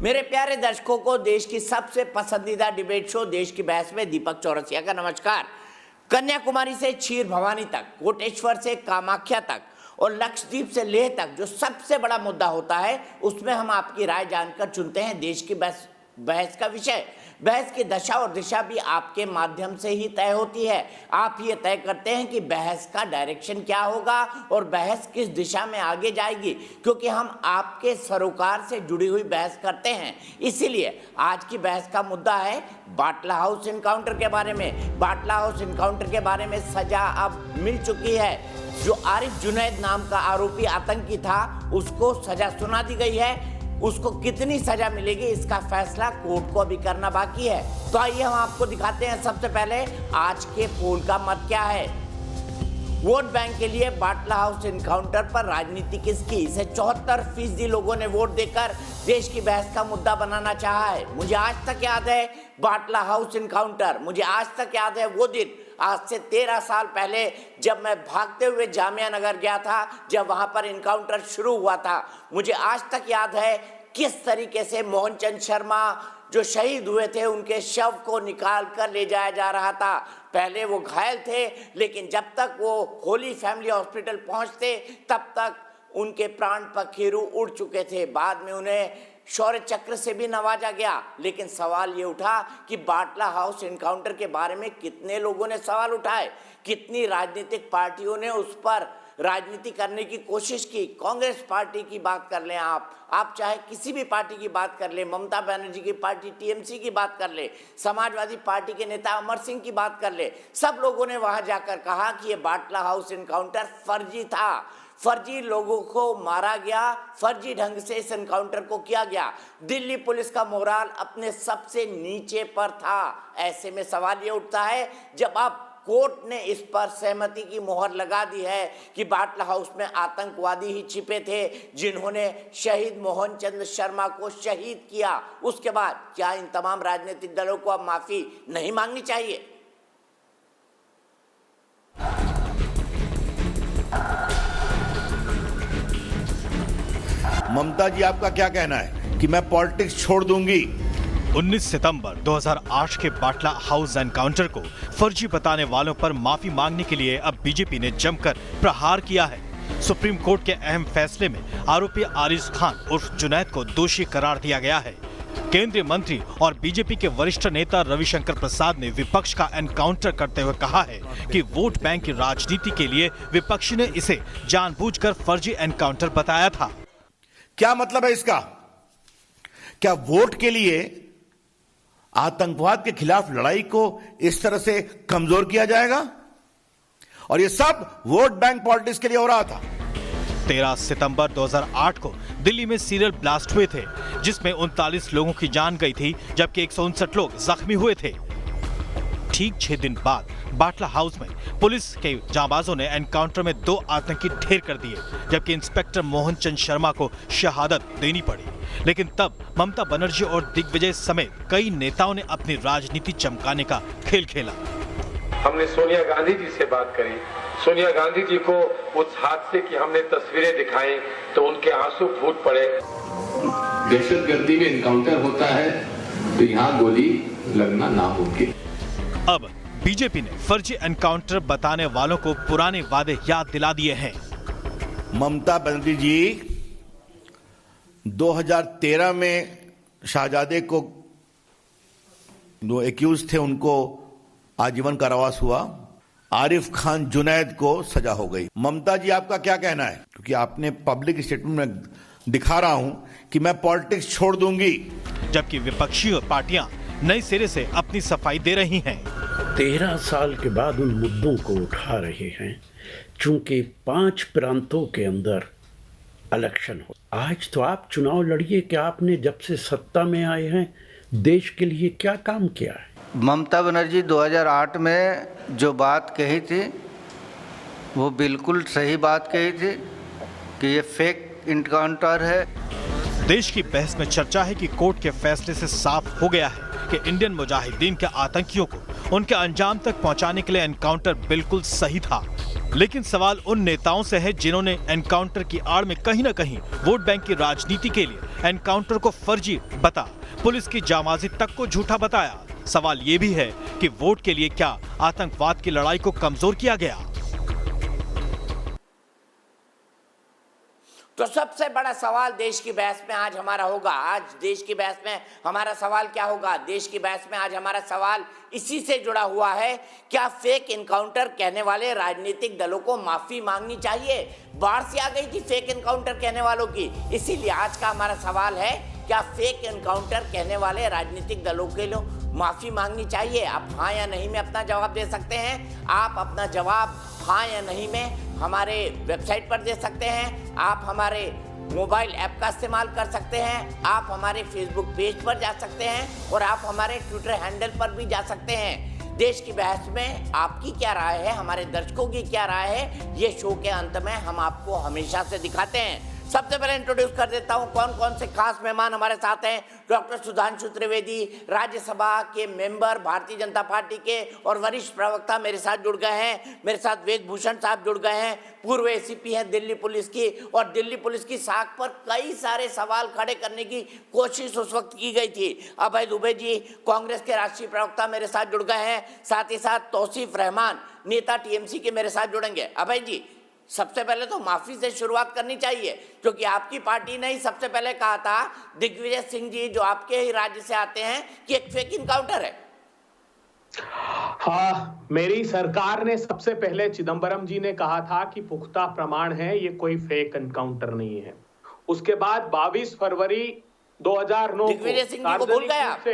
मेरे प्यारे दर्शकों को देश की सबसे पसंदीदा डिबेट शो देश की बहस में दीपक चौरसिया का नमस्कार। कन्याकुमारी से क्षीर भवानी तक, कोटेश्वर से कामाख्या तक और लक्षद्वीप से लेह तक जो सबसे बड़ा मुद्दा होता है उसमें हम आपकी राय जानकर चुनते हैं देश की बहस का विषय। बहस की दशा और दिशा भी आपके माध्यम से ही तय होती है। आप ये तय करते हैं कि बहस का डायरेक्शन क्या होगा और बहस किस दिशा में आगे जाएगी, क्योंकि हम आपके सरोकार से जुड़ी हुई बहस करते हैं। इसीलिए आज की बहस का मुद्दा है बाटला हाउस इनकाउंटर के बारे में। बाटला हाउस इनकाउंटर के बारे में सजा अब मिल चुकी है। जो आरिफ जुनैद नाम का आरोपी आतंकी था उसको सजा सुना दी गई है। उसको कितनी सजा मिलेगी इसका फैसला कोर्ट को अभी करना बाकी है। तो आइए हम आपको दिखाते हैं सबसे पहले आज के पोल का मत क्या है। वोट बैंक के लिए बाटला हाउस इनकाउंटर पर राजनीति किसकी? इसे 74% लोगों ने वोट देकर देश की बहस का मुद्दा बनाना चाहा है। मुझे आज तक याद है बाटला हाउस इनकाउंटर। मुझे आज तक याद है वो दिन, आज से 13 साल पहले, जब मैं भागते हुए जामिया नगर गया था, जब वहां पर इनकाउंटर शुरू हुआ था। मुझे आज तक याद है किस तरीके से मोहन चंद शर्मा जो शहीद हुए थे उनके शव को निकाल कर ले जाया जा रहा था। पहले वो घायल थे, लेकिन जब तक वो होली फैमिली हॉस्पिटल पहुंचते तब तक उनके प्राण पखेरु उड़ चुके थे। बाद में उन्हें शौर्य चक्र से भी नवाजा गया। लेकिन सवाल ये उठा कि बाटला हाउस इनकाउंटर के बारे में कितने लोगों ने सवाल उठाए, कितनी राजनीतिक पार्टियों ने उस पर राजनीति करने की कोशिश की। कांग्रेस पार्टी की बात कर लें, आप चाहे किसी भी पार्टी की बात कर ले, ममता बनर्जी की पार्टी टीएमसी की बात कर ले, समाजवादी पार्टी के नेता अमर सिंह की बात कर ले, सब लोगों ने वहां जाकर कहा कि ये बाटला हाउस इनकाउंटर फर्जी था। फर्जी लोगों को मारा गया, फर्जी ढंग से इस एनकाउंटर को किया गया। दिल्ली पुलिस का मोराल अपने सबसे नीचे पर था। ऐसे में सवाल ये उठता है, जब अब कोर्ट ने इस पर सहमति की मोहर लगा दी है कि बाटला हाउस में आतंकवादी ही छिपे थे जिन्होंने शहीद मोहन चंद शर्मा को शहीद किया, उसके बाद क्या इन तमाम राजनीतिक दलों को अब माफी नहीं मांगनी चाहिए? ममता जी, आपका क्या कहना है कि मैं पॉलिटिक्स छोड़ दूंगी? 19 सितंबर 2008 के बाटला हाउस एनकाउंटर को फर्जी बताने वालों पर माफी मांगने के लिए अब बीजेपी ने जमकर प्रहार किया है। सुप्रीम कोर्ट के अहम फैसले में आरोपी आरिफ खान उर्फ जुनैद को दोषी करार दिया गया है। केंद्रीय मंत्री और बीजेपी के वरिष्ठ नेता रविशंकर प्रसाद ने विपक्ष का एनकाउंटर करते हुए कहा है कि वोट बैंक की राजनीति के लिए विपक्षी ने इसे जानबूझकर फर्जी एनकाउंटर बताया था। क्या मतलब है इसका? क्या वोट के लिए आतंकवाद के खिलाफ लड़ाई को इस तरह से कमजोर किया जाएगा? और ये सब वोट बैंक पॉलिटिक्स के लिए हो रहा था। 13 सितंबर 2008 को दिल्ली में सीरियल ब्लास्ट हुए थे, जिसमें 39 लोगों की जान गई थी, जबकि 159 लोग जख्मी हुए थे। ठीक 6 दिन बाद बाटला हाउस में पुलिस के जांबाजों ने एनकाउंटर में 2 आतंकी ढेर कर दिए, जबकि इंस्पेक्टर मोहन चंद शर्मा को शहादत देनी पड़ी। लेकिन तब ममता बनर्जी और दिग्विजय समेत कई नेताओं ने अपनी राजनीति चमकाने का खेल खेला। हमने सोनिया गांधी जी से बात करी। सोनिया गांधी जी को उस हादसे की हमने तस्वीरें दिखाई तो उनके आंसू फूट पड़े। दहशतगर्दी में एनकाउंटर होता है तो यहाँ गोली लगना नामुमकिन। अब बीजेपी ने फर्जी एनकाउंटर बताने वालों को पुराने वादे याद दिला दिए हैं। ममता बनर्जी जी 2013 में शाहजादे को जो एक्यूज थे उनको आजीवन कारावास हुआ। आरिफ खान जुनैद को सजा हो गई। ममता जी, आपका क्या कहना है? क्योंकि आपने पब्लिक स्टेटमेंट में दिखा रहा हूं कि मैं पॉलिटिक्स छोड़ दूंगी, जबकि विपक्षी पार्टियां नए सिरे से अपनी सफाई दे रही हैं। 13 साल के बाद उन मुद्दों को उठा रहे हैं, चूंकि 5 प्रांतों के अंदर इलेक्शन हो। आज तो आप चुनाव लड़िए कि आपने जब से सत्ता में आए हैं देश के लिए क्या काम किया है। ममता बनर्जी 2008 में जो बात कही थी वो बिल्कुल सही बात कही थी कि ये फेक इनकाउंटर है। देश की बहस में चर्चा है कि कोर्ट के फैसले से साफ हो गया है कि इंडियन मुजाहिदीन के आतंकियों को उनके अंजाम तक पहुंचाने के लिए एनकाउंटर बिल्कुल सही था। लेकिन सवाल उन नेताओं से है जिन्होंने एनकाउंटर की आड़ में कहीं न कहीं वोट बैंक की राजनीति के लिए एनकाउंटर को फर्जी बता पुलिस की जामाजी तक को झूठा बताया। सवाल ये भी है कि वोट के लिए क्या आतंकवाद की लड़ाई को कमजोर किया गया? तो सबसे बड़ा सवाल देश की बहस में आज हमारा होगा। आज देश की बहस में हमारा सवाल क्या होगा? देश की बहस में आज हमारा सवाल इसी से जुड़ा हुआ है, क्या फेक इनकाउंटर कहने वाले राजनीतिक दलों को माफी मांगनी चाहिए? बाढ़ से आ गई थी फेक इनकाउंटर कहने वालों की, इसीलिए आज का हमारा सवाल है, क्या फेक इनकाउंटर कहने वाले राजनीतिक दलों के लिए माफी मांगनी चाहिए? आप हाँ या नहीं में अपना जवाब दे सकते हैं। आप अपना जवाब हाँ या नहीं में हमारे वेबसाइट पर दे सकते हैं, आप हमारे मोबाइल ऐप का इस्तेमाल कर सकते हैं, आप हमारे फेसबुक पेज पर जा सकते हैं और आप हमारे ट्विटर हैंडल पर भी जा सकते हैं। देश की बहस में आपकी क्या राय है, हमारे दर्शकों की क्या राय है, ये शो के अंत में हम आपको हमेशा से दिखाते हैं। सबसे पहले इंट्रोड्यूस कर देता हूं कौन कौन से खास मेहमान हमारे साथ हैं। डॉक्टर सुधांशु त्रिवेदी, राज्यसभा के मेंबर भारतीय जनता पार्टी के और वरिष्ठ प्रवक्ता मेरे साथ जुड़ गए हैं। मेरे साथ वेद भूषण साहब जुड़ गए हैं, पूर्व एसीपी हैं दिल्ली पुलिस की, और दिल्ली पुलिस की साख पर कई सारे सवाल खड़े करने की कोशिश उस वक्त की गई थी। अभय दुबे जी कांग्रेस के राष्ट्रीय प्रवक्ता मेरे साथ जुड़ गए हैं, साथ ही साथ तौसीफ रहमान नेता टीएमसी के मेरे साथ जुड़ेंगे। अभय जी, सबसे पहले तो माफी से शुरुआत करनी चाहिए, क्योंकि आपकी पार्टी ने ही सबसे पहले कहा था, दिग्विजय सिंह जी जो आपके ही राज्य से आते हैं, कि एक फेक इनकाउंटर है। हाँ, मेरी सरकार ने सबसे पहले, चिदम्बरम जी ने कहा था कि पुख्ता प्रमाण है, ये कोई फेक एनकाउंटर नहीं है। उसके बाद 22 फरवरी 2009 दिग्विजय सिंह जी को भूल गए आप?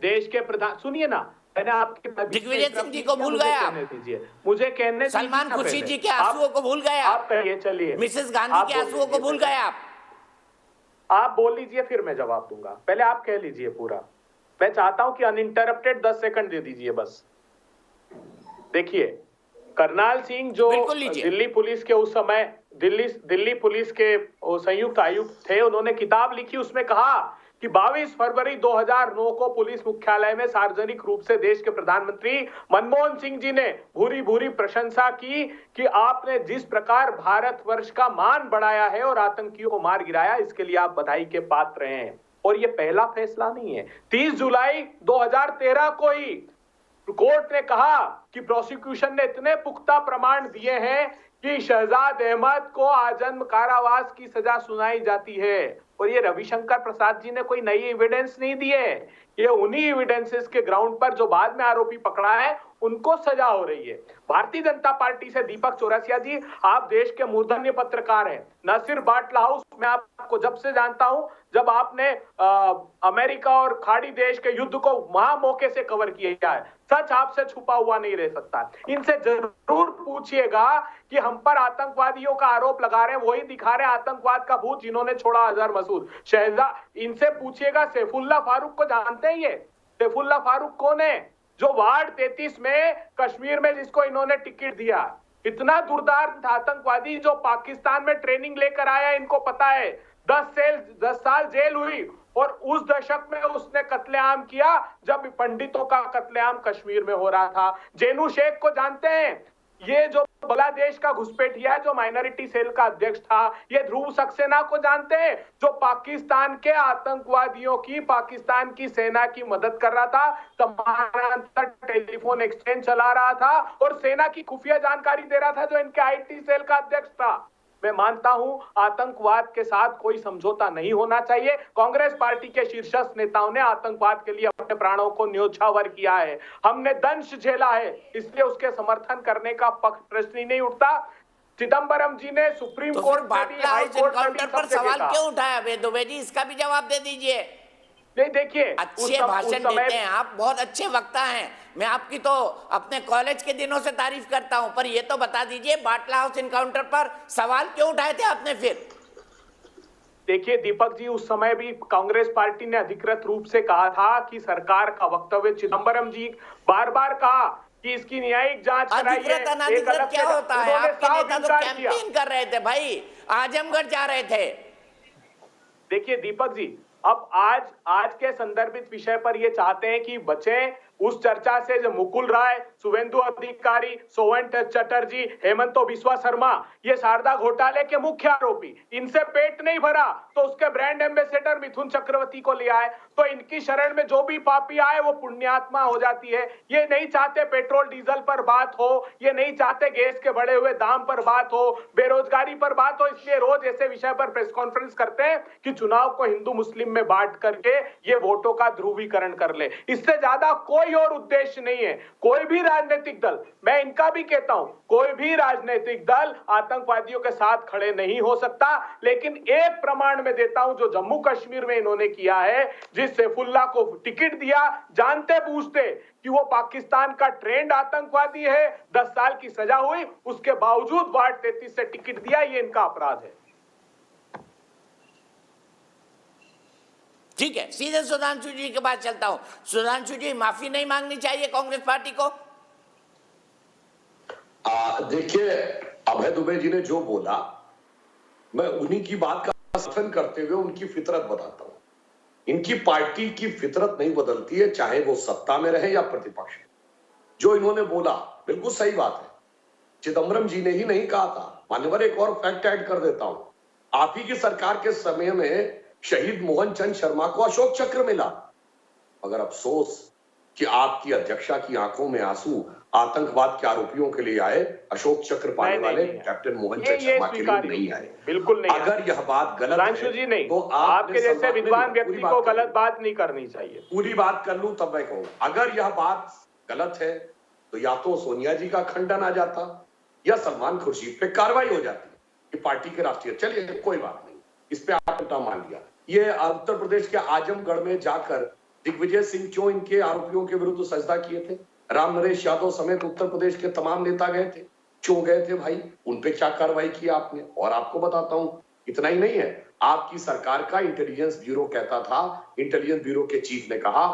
देश के प्रधान, सुनिए ना, मैंने आपके दिग्विजय सिंह जी को भूल गए आप? मुझे कहने, सलमान खुर्शीद जी के आंसुओं को भूल गए आप? कहिए, चलिए। मिसेस गांधी के आंसुओं को भूल गए आप बोल लीजिए, फिर मैं जवाब दूंगा। पहले आप कह लीजिए पूरा। मैं चाहता हूं कि अनइंटरप्टेड 10 सेकंड दे दीजिए बस। देखिए, करनाल सिंह जो दिल्ली पुलिस के उस समय दिल्ली पुलिस के संयुक्त आयुक्त थे, उन्होंने किताब लिखी, उसमें कहा कि 22 फरवरी 2009 को पुलिस मुख्यालय में सार्वजनिक रूप से देश के प्रधानमंत्री मनमोहन सिंह जी ने भूरी भूरी प्रशंसा की कि आपने जिस प्रकार भारतवर्ष का मान बढ़ाया है और आतंकियों को मार गिराया, इसके लिए आप बधाई के पात्र हैं। और ये पहला फैसला नहीं है। 30 जुलाई 2013 को ही कोर्ट ने कहा कि प्रोसिक्यूशन ने इतने पुख्ता प्रमाण दिए हैं कि शहजाद अहमद को आजन्म कारावास की सजा सुनाई जाती है। और ये रविशंकर प्रसाद जी ने कोई नई एविडेंस नहीं दी है, ये उन्हीं एविडेंसेस के ग्राउंड पर जो बाद में आरोपी पकड़ा है उनको सजा हो रही है। भारतीय जनता पार्टी से दीपक चौरसिया जी, आप देश के मूर्धन्य पत्रकार हैं। न सिर्फ बाटला हाउस, मैं आपको जब से जानता हूं, जब आपने अमेरिका और खाड़ी देश के युद्ध को वहां मौके से कवर किया है, सच आपसे छुपा हुआ नहीं रह सकता। इनसे जरूर पूछिएगा कि हम पर आतंकवादियों का आरोप लगा रहे हैं, वही दिखा रहे हैं आतंकवाद का भूत जिन्होंने छोड़ा अजहर मसूद शहजाद। इनसे पूछिएगा, सैफुल्लाह फारूक को जानते हैं? ये सैफुल्लाह फारूक कौन है? जो वार्ड 33 में कश्मीर में जिसको इन्होंने टिकट दिया, इतना दुर्दार आतंकवादी जो पाकिस्तान में ट्रेनिंग लेकर आया, इनको पता है। 10 साल जेल हुई और उस दशक में उसने कत्लेआम किया जब पंडितों का कत्लेआम कश्मीर में हो रहा था। जेनू शेख को जानते हैं? ये जो बांग्लादेश का घुसपैठिया है, जो माइनॉरिटी सेल का अध्यक्ष था। ये ध्रुव सक्सेना को जानते हैं? जो पाकिस्तान के आतंकवादियों की, पाकिस्तान की सेना की मदद कर रहा था, समानांतर टेलीफोन एक्सचेंज चला रहा था और सेना की खुफिया जानकारी दे रहा था, जो इनके आईटी सेल का अध्यक्ष था। मैं मानता हूं आतंकवाद के साथ कोई समझौता नहीं होना चाहिए। कांग्रेस पार्टी के शीर्षस्थ नेताओं ने आतंकवाद के लिए अपने प्राणों को न्योछावर किया है, हमने दंश झेला है, इसलिए उसके समर्थन करने का पक्ष प्रश्न ही नहीं उठता। चिदम्बरम जी ने सुप्रीम कोर्ट में भी, हाई कोर्ट में भी पर सवाल क्यों उठाया? वेदुबे जी, इसका भी जवाब दे दीजिए। नहीं, देखिए, अच्छे भाषण देते हैं आप, बहुत अच्छे वक्ता हैं, मैं आपकी तो अपने कॉलेज के दिनों से तारीफ करता हूं, पर ये तो बता दीजिए, बाटला हाउस इनकाउंटर पर सवाल क्यों उठाए थे आपने फिर? देखिए दीपक जी, उस समय भी कांग्रेस पार्टी ने अधिकृत रूप से कहा था कि सरकार का वक्तव्य, चिदम्बरम जी बार बार कहा कि इसकी न्यायिक जांच कराइए। अधिकृत क्या होता है? आपके नेता तो कैंपेन कर रहे थे भाई, आजमगढ़ जा रहे थे। देखिए दीपक जी, अब आज के संदर्भित विषय पर ये चाहते हैं कि बचे, उस चर्चा से जो मुकुल राय, शुभेंदु अधिकारी, सोवन चटर्जी, हेमंत बिस्वा शर्मा, ये शारदा घोटाले के मुख्य आरोपी, इनसे पेट नहीं भरा तो उसके ब्रांड एम्बेसडर मिथुन चक्रवर्ती को ले आए। तो इनकी शरण में जो भी पापी आए वो पुण्यात्मा हो जाती है। ये नहीं चाहते पेट्रोल डीजल पर बात हो, ये नहीं चाहते गैस के बढ़े हुए दाम पर बात हो, बेरोजगारी पर बात हो, इसलिए रोज ऐसे विषय पर प्रेस कॉन्फ्रेंस करते हैं कि चुनाव को हिंदू मुस्लिम में बांट करके ये वोटों का ध्रुवीकरण कर ले। इससे ज्यादा कोई और उद्देश्य नहीं है। कोई भी राजनीतिक दल, मैं इनका भी कहता हूं, कोई भी राजनीतिक दल आतंकवादियों के साथ खड़े नहीं हो सकता। लेकिन एक प्रमाण में देता हूं जो जम्मू कश्मीर में इन्होंने किया है, जिस सैफुल्लाह को टिकट दिया जानते बूझते कि वो पाकिस्तान का ट्रेंड आतंकवादी है, 10 साल की सजा हुई, उसके बावजूद वार्ड 33 से टिकट दिया, ये इनका अपराध है। ठीक है, सीधे सुधांशु जी के पास चलता हूं। सुधांशु जी, माफी नहीं मांगनी चाहिए कांग्रेस पार्टी को? देखिए, अभय दुबे जी ने जो बोला, मैं उन्हीं की बात का समर्थन करते हुए उनकी फितरत बताता हूं। इनकी पार्टी की फितरत नहीं बदलती है, चाहे वो सत्ता में रहे या प्रतिपक्ष में। जो इन्होंने बोला बिल्कुल सही बात है। चिदम्बरम जी ने ही नहीं कहा था। मान्यवर, एक और फैक्ट ऐड कर देता हूं। आप ही की सरकार के समय में शहीद मोहन चंद शर्मा को अशोक चक्र मिला, मगर अफसोस कि आपकी अध्यक्षा की आंखों में आंसू आतंकवाद के आरोपियों के लिए आए, अशोक चक्र पाने वाले कैप्टन मोहन चंद शर्मा के लिए नहीं आए। बिल्कुल नहीं। अगर यह बात गलत है जी नहीं, तो आपके जैसे विद्वान व्यक्ति को गलत बात नहीं करनी चाहिए। पूरी बात कर लूं तब मैं कहूं, अगर यह बात गलत है तो या तो सोनिया जी का खंडन आ जाता या सलमान खुर्शीद पे कार्रवाई हो जाती कि पार्टी के राष्ट्रीय। चलिए, कोई बात नहीं, इस पे आपने मान लिया। ये उत्तर प्रदेश के आजमगढ़ में जाकर दिग्विजय सिंह क्यों इनके आरोपियों के विरुद्ध सजदा किए थे? राम नरेश यादव समेत उत्तर प्रदेश के तमाम नेता गए थे, क्यों गए थे भाई? उन पे क्या कार्रवाई की आपने? और आपको बताता हूं, इतना ही नहीं है, आपकी सरकार का इंटेलिजेंस ब्यूरो कहता था, इंटेलिजेंस ब्यूरो के चीफ ने कहा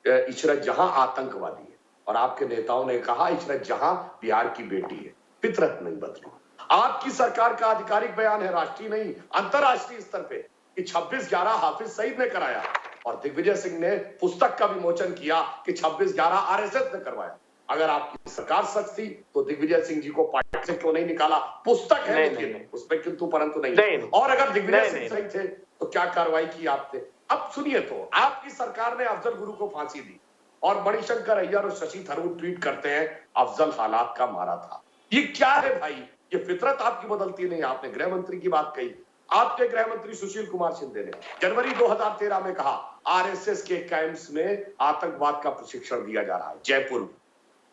इशरत जहां आतंकवादी है, और आपके नेताओं ने कहा इशरत जहां बिहार की बेटी है। फितरत नहीं बदली। आपकी सरकार का आधिकारिक बयान है, राष्ट्रीय नहीं अंतरराष्ट्रीय स्तर पे, कि 26/11 हाफिज सईद ने कराया, और दिग्विजय सिंह ने पुस्तक का विमोचन किया कि 26/11 आरएसएस ने करवाया। अगर आपकी सरकार सच थी तो दिग्विजय सिंह जी को पार्टी से क्यों नहीं निकाला? पुस्तक है, लेकिन उसमें किंतु परंतु नहीं। और अगर दिग्विजय सिंह सही थे तो क्या कार्रवाई की आपने? अब सुनिए, तो आपकी सरकार ने अफजल गुरु को फांसी दी, और मणिशंकर अय्यर और शशि थरूर ट्वीट करते हैं अफजल हालात का मारा था। ये क्या है भाई? ये फितरत आपकी बदलती नहीं। आपने गृह मंत्री की बात कही, आपके गृह मंत्री सुशील कुमार शिंदे ने जनवरी 2013 में कहा आरएसएस के कैंप्स में आतंकवाद का प्रशिक्षण दिया जा रहा है जयपुर में।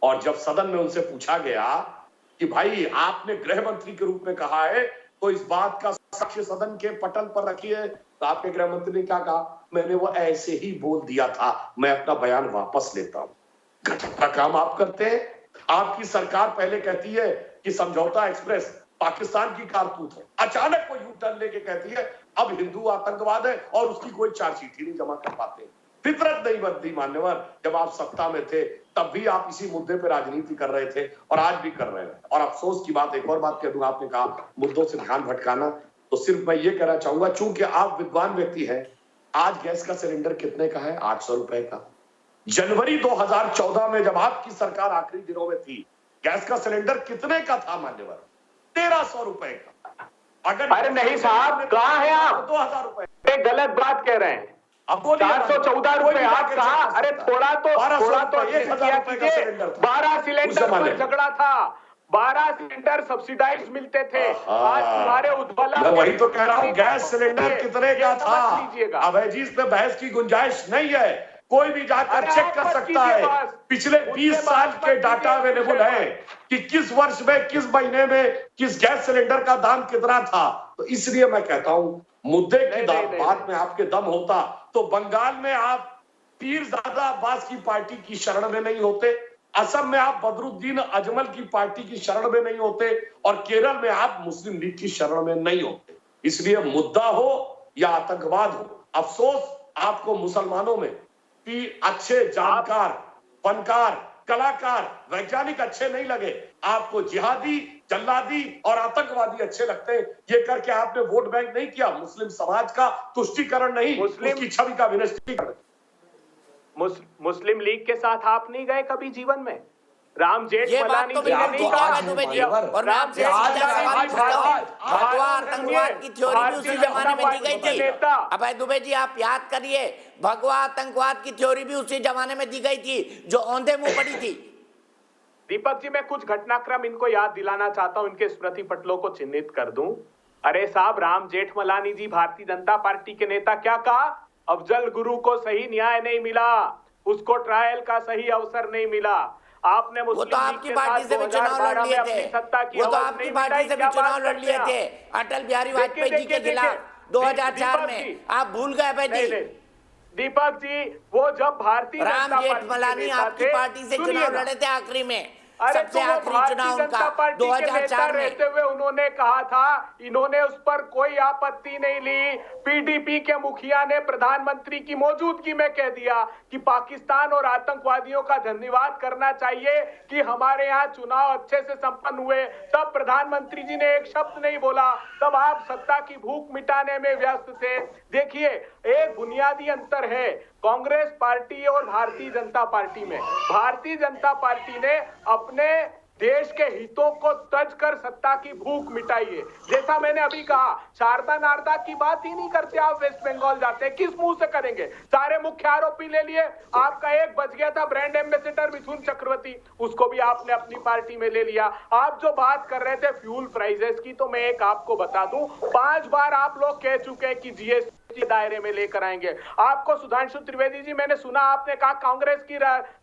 और जब सदन में उनसे पूछा गया कि भाई आपने गृह मंत्री के रूप में कहा है तो इस बात का साक्ष्य सदन के पटल पर रखिए, तो आपके गृह मंत्री ने क्या कहा? मैंने वो ऐसे ही बोल दिया था, मैं अपना बयान वापस लेता हूं। गजब का काम आप करते हैं। आपकी सरकार पहले कहती है कि समझौता एक्सप्रेस पाकिस्तान की कारतूत है, अचानक वो यू टर्न लेके कहती है अब हिंदू आतंकवाद है, और उसकी कोई चार्जशीट ही नहीं जमा कर पाते। फितरत नहीं बदली मान्यवर। जब आप सत्ता में थे तब भी आप इसी मुद्दे पर राजनीति कर रहे थे, और आज भी कर रहे हैं। और अफसोस की बात, एक और बात कह दूं, आपने कहा मुद्दों से ध्यान भटकाना, तो सिर्फ मैं ये कहना चाहूंगा, चूंकि आप विद्वान व्यक्ति हैं, आज गैस का सिलेंडर कितने का है? 800 रुपए का। जनवरी 2014 में जब आपकी सरकार आखिरी दिनों में थी, गैस का सिलेंडर कितने का था मान्यवर? 1300 रुपए का। अगर अरे नहीं साहब, कहां है आप? 2000 रुपए। गलत बात कह रहे हैं। अब 414 रुपए आप कहा? अरे थोड़ा तो 1000 रुपए का सिलेंडर था। 12 सिलेंडर पर झगड़ा था, 12 सिलेंडर सब्सिडाइज मिलते थे। आज तुम्हारे उज्ज्वला, मैं वही तो कह रहा हूँ, गैस सिलेंडर कितने का था? अभय जी, इसमें बहस की गुंजाइश नहीं है। कोई भी जाकर चेक कर सकता है। पिछले 20 साल के डाटा अवेलेबल है कि किस वर्ष में, किस महीने में, किस गैस सिलेंडर का दाम कितना था। तो इसलिए मैं कहता हूं, मुद्दे की बात में आपके दम होता तो बंगाल में आप पीरजादा अब्बास की पार्टी की शरण में नहीं होते, असम में आप बदरुद्दीन अजमल की पार्टी की शरण में नहीं होते, और केरल में आप मुस्लिम लीग की शरण में नहीं होते। इसलिए मुद्दा हो या आतंकवाद हो, अफसोस आपको मुसलमानों में कि अच्छे जानकार, फनकार, कलाकार, वैज्ञानिक अच्छे नहीं लगे, आपको जिहादी, जल्लादी और आतंकवादी अच्छे लगते हैं। ये करके आपने वोट बैंक नहीं किया, मुस्लिम समाज का तुष्टीकरण नहीं, उसकी छवि का विनष्टीकरण। मुस्लिम लीग के साथ आप नहीं गए कभी जीवन में? राम ये बात जेठमलानी तो जी ने बिल्कुल नहीं ठीक कहा। है दुबे जी, और मैं आपसे सीधा सवाल पूछता हूं, भगवा आतंकवाद की थ्योरी भी उसी जमाने में दी गई थी। अब दुबे जी आप याद करिए, भगवा आतंकवाद की थ्योरी भी उसी जमाने में दी गई थी जो औंधे मुंह पड़ी थी। दीपक जी, मैं कुछ घटनाक्रम इनको याद दिलाना चाहता हूं, इनके स्मृति पटलों को चिन्हित कर दूं। अरे साहब, राम जेठमलानी जी भारतीय जनता पार्टी के नेता, क्या कहा? अफजल गुरु को सही न्याय नहीं मिला, उसको ट्रायल का सही अवसर नहीं मिला। आपने वो तो आपकी पार्टी से भी चुनाव लड़ लिए थे, वो तो आपकी पार्टी से भी चुनाव लड़ लिए थे अटल बिहारी वाजपेयी जी के खिलाफ 2004 में। आप भूल गए भाई जी। दीपक जी, वो जब भारतीय राम जेठमलानी आपकी पार्टी से चुनाव लड़े थे आखिरी में, सबसे आखिरी चुनाव उनका 2004 में रहते हुए उन्होंने कहा था, इन्होंने उस पर कोई आपत्ति नहीं ली। पीडीपी के मुखिया ने प्रधानमंत्री की मौजूदगी में कह दिया कि पाकिस्तान और आतंकवादियों का धन्यवाद करना चाहिए कि हमारे यहाँ चुनाव अच्छे से संपन्न हुए। तब प्रधानमंत्री जी ने एक शब्द नहीं बोला, तब आप सत्ता की भूख मिटाने में व्यस्त थे। देखिए, एक बुनियादी अंतर है कांग्रेस पार्टी और भारतीय जनता पार्टी में। भारतीय जनता पार्टी ने अपने देश के हितों को तज कर सत्ता की भूख मिटाई है। जैसा मैंने अभी कहा, शारदा नारदा की बात ही नहीं करते आप, वेस्ट बंगाल जाते, किस मुंह से करेंगे? सारे मुख्य आरोपी ले लिए, आपका एक बच गया था ब्रांड एम्बेसडर मिथुन चक्रवर्ती, उसको भी आपने अपनी पार्टी में ले लिया। आप जो बात कर रहे थे फ्यूल प्राइसेस की, तो मैं एक आपको बता दूं, 5 बार आप लोग कह चुके हैं कि जीएसटी दायरे में लेकर आएंगे। आपको सुधांशु त्रिवेदी जी, मैंने सुना आपने कहा कांग्रेस की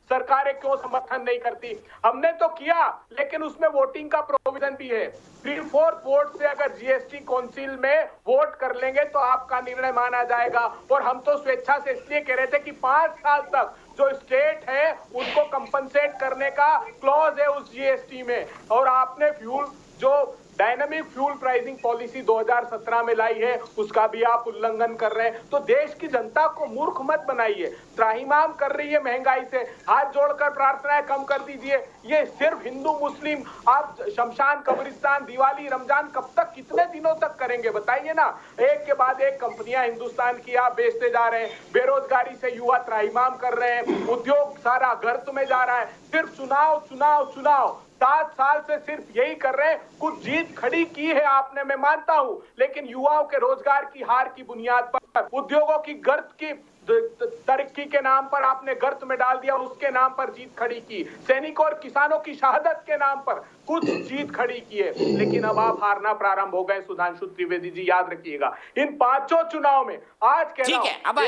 सरकारें क्यों समर्थन नहीं करती। हमने तो किया, लेकिन उसमें वोटिंग का प्रोविजन भी है। 3/4 वोट से अगर जीएसटी काउंसिल में वोट कर लेंगे तो आपका निर्णय माना जाएगा। और हम तो स्वेच्छा से इसलिए कह रहे थे कि 5 साल तक जो स्टेट है उनको कंपनसेट करने का क्लॉज है उस जीएसटी में। और आपने फ्यूल जो डायनामिक फ्यूल प्राइसिंग पॉलिसी 2017 में लाई है, उसका भी आप उल्लंघन कर रहे हैं। तो देश की जनता को मूर्ख मत बनाइए। त्राहिमाम कर रही है महंगाई से, हाथ जोड़कर प्रार्थनाएं कम कर दीजिए। ये सिर्फ हिंदू मुस्लिम, आप शमशान कब्रिस्तान, दिवाली, रमजान कब तक, कितने दिनों तक करेंगे बताइए ना? एक के बाद एक कंपनियां हिंदुस्तान की आप बेचते जा रहे हैं, बेरोजगारी से युवा त्राहिमाम कर रहे हैं, उद्योग सारा गर्त में जा रहा है। सिर्फ चुनाव चुनाव चुनाव, 7 साल से सिर्फ यही कर रहे हैं। कुछ जीत खड़ी की है आपने, मैं मानता हूं, लेकिन युवाओं के रोजगार की हार की बुनियाद पर, उद्योगों की गर्त की तरक्की के नाम पर आपने गर्त में डाल दिया, उसके नाम पर जीत खड़ी की। सैनिकों और किसानों की शहादत के नाम पर कुछ जीत खड़ी की है, लेकिन अब आप हारना प्रारंभ हो गए। सुधांशु त्रिवेदी जी, याद रखिएगा, इन 5 चुनाव में आज के ठीक है। अब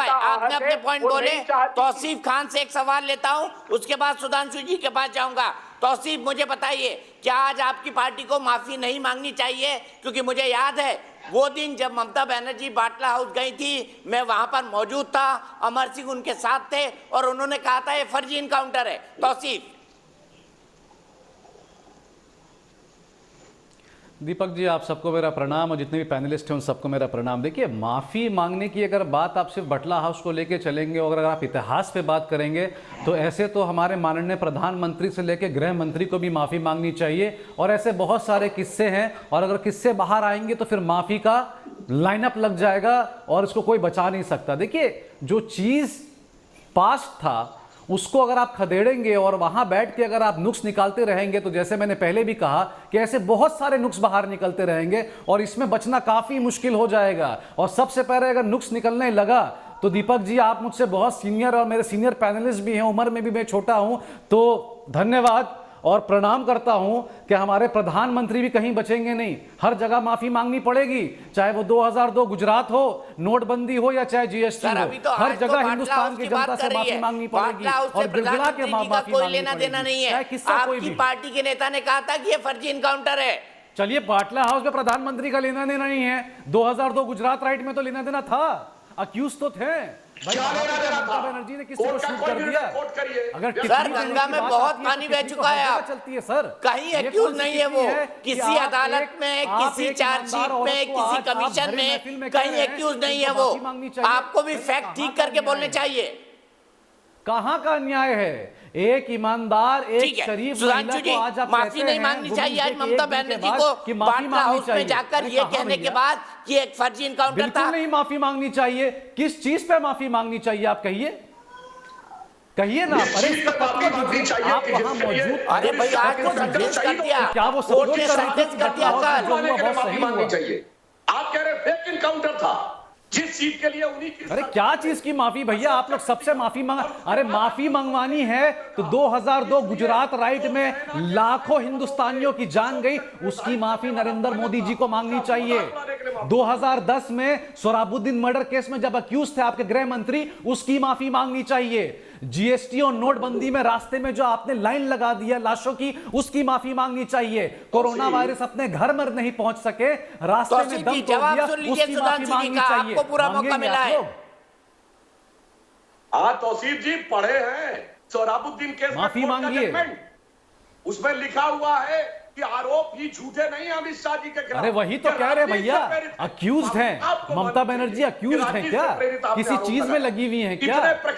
आपने अपने पॉइंट बोले। तौसीफ खान से एक सवाल लेता हूं, उसके बाद सुधांशु जी के पास जाऊंगा। तौसीफ, मुझे बताइए, क्या आज आपकी पार्टी को माफी नहीं मांगनी चाहिए? क्योंकि मुझे याद है वो दिन जब ममता बनर्जी बाटला हाउस गई थी, मैं वहां पर मौजूद था, अमर सिंह उनके साथ थे, और उन्होंने कहा था ये फर्जी इनकाउंटर है। तौसीफ। दीपक जी, आप सबको मेरा प्रणाम, और जितने भी पैनलिस्ट हैं उन सबको मेरा प्रणाम। देखिए, माफ़ी मांगने की अगर बात आप सिर्फ बटला हाउस को लेके चलेंगे और अगर आप इतिहास पे बात करेंगे तो ऐसे तो हमारे माननीय प्रधानमंत्री से लेके गृह मंत्री को भी माफ़ी मांगनी चाहिए, और ऐसे बहुत सारे किस्से हैं। और अगर किस्से बाहर आएंगे तो फिर माफ़ी का लाइनअप लग जाएगा और इसको कोई बचा नहीं सकता। देखिए, जो चीज़ पास्ट था उसको अगर आप खदेड़ेंगे और वहां बैठ के अगर आप नुक्स निकालते रहेंगे तो जैसे मैंने पहले भी कहा कि ऐसे बहुत सारे नुक्स बाहर निकलते रहेंगे और इसमें बचना काफी मुश्किल हो जाएगा। और सबसे पहले अगर नुक्स निकलने लगा तो दीपक जी, आप मुझसे बहुत सीनियर और मेरे सीनियर पैनलिस्ट भी हैं, उम्र में भी मैं छोटा हूं, तो धन्यवाद और प्रणाम करता हूं कि हमारे प्रधानमंत्री भी कहीं बचेंगे नहीं। हर जगह माफी मांगनी पड़ेगी, चाहे वो 2002 गुजरात हो, नोटबंदी हो, या चाहे जीएसटी हो। हर जगह हिंदुस्तान की जनता से माफी मांगनी पड़ेगी और गिड़गिड़ा के माफी कोई लेना देना नहीं है। आपकी पार्टी के नेता ने कहा था कि ये फर्जी इनकाउंटर है। चलिए, बाटला हाउस में प्रधानमंत्री का लेना देना नहीं है, 2002 गुजरात राइट में तो लेना देना था, अक्यूज तो थे। ममता बनर्जी ने किसी को शूट कर दिया? अगर सर, गंगा में बहुत पानी बह चुका है, चलती है सर, कहीं एक्यूज नहीं है वो, किसी अदालत में, किसी चार्जशीट में, किसी कमीशन में कहीं एक्यूज नहीं है वो। आपको भी फैक्ट ठीक करके बोलने चाहिए। कहां का अन्याय है? एक ईमानदार, एक शरीफ महिला को आज आप माफी नहीं मांगनी चाहिए आज ममता बनर्जी को बाटला हाउस में जाकर ये कहने के बाद कि एक फर्जी इनकाउंटर था? बिल्कुल नहीं माफी मांगनी चाहिए। किस चीज पे माफी मांगनी चाहिए आप कहिए? कहिए ना, अरे इसका तत्व दीजिए, आप वहां मौजूद। अरे भाई आज को संदेश कर दिया, क्या वो सब कोर्ट कुछ ने कर संदेश कर दिया कल। जो हुआ बहुत सही हुआ। चाहिए, आप कह रहे फेक इनकाउंटर था, जिस चीज के लिए उन्हीं की। अरे क्या चीज की माफी भैया, आप लोग सबसे माफी मांगा। अरे माफी मंगवानी है तो 2002 गुजरात राइट में लाखों हिंदुस्तानियों की जान गई, उसकी माफी नरेंद्र मोदी जी को मांगनी चाहिए। 2010 में सोहराबुद्दीन मर्डर केस में जब अक्यूज थे आपके गृह मंत्री, उसकी माफी मांगनी चाहिए। जीएसटी और नोटबंदी में रास्ते में जो आपने लाइन लगा दी है लाशों की, उसकी माफी मांगनी चाहिए। कोरोना वायरस अपने घर में नहीं पहुंच सके, रास्ते में दम तोड़ दिया, उसकी माफी मांगनी चाहिए। आपको पूरा मौका मिला है। हाँ तौसीफ जी पढ़े हैं सोहराबुद्दीन केस, माफी मांगिए। उसमें लिखा हुआ है कि आरोप ही झूठे नहीं अमित शाह जी के खिलाफ। अरे वही तो कह रहे भैया, अक्यूज्ड हैं ममता बनर्जी, अक्यूज्ड हैं क्या, किसी चीज में लगी हुई हैं क्या?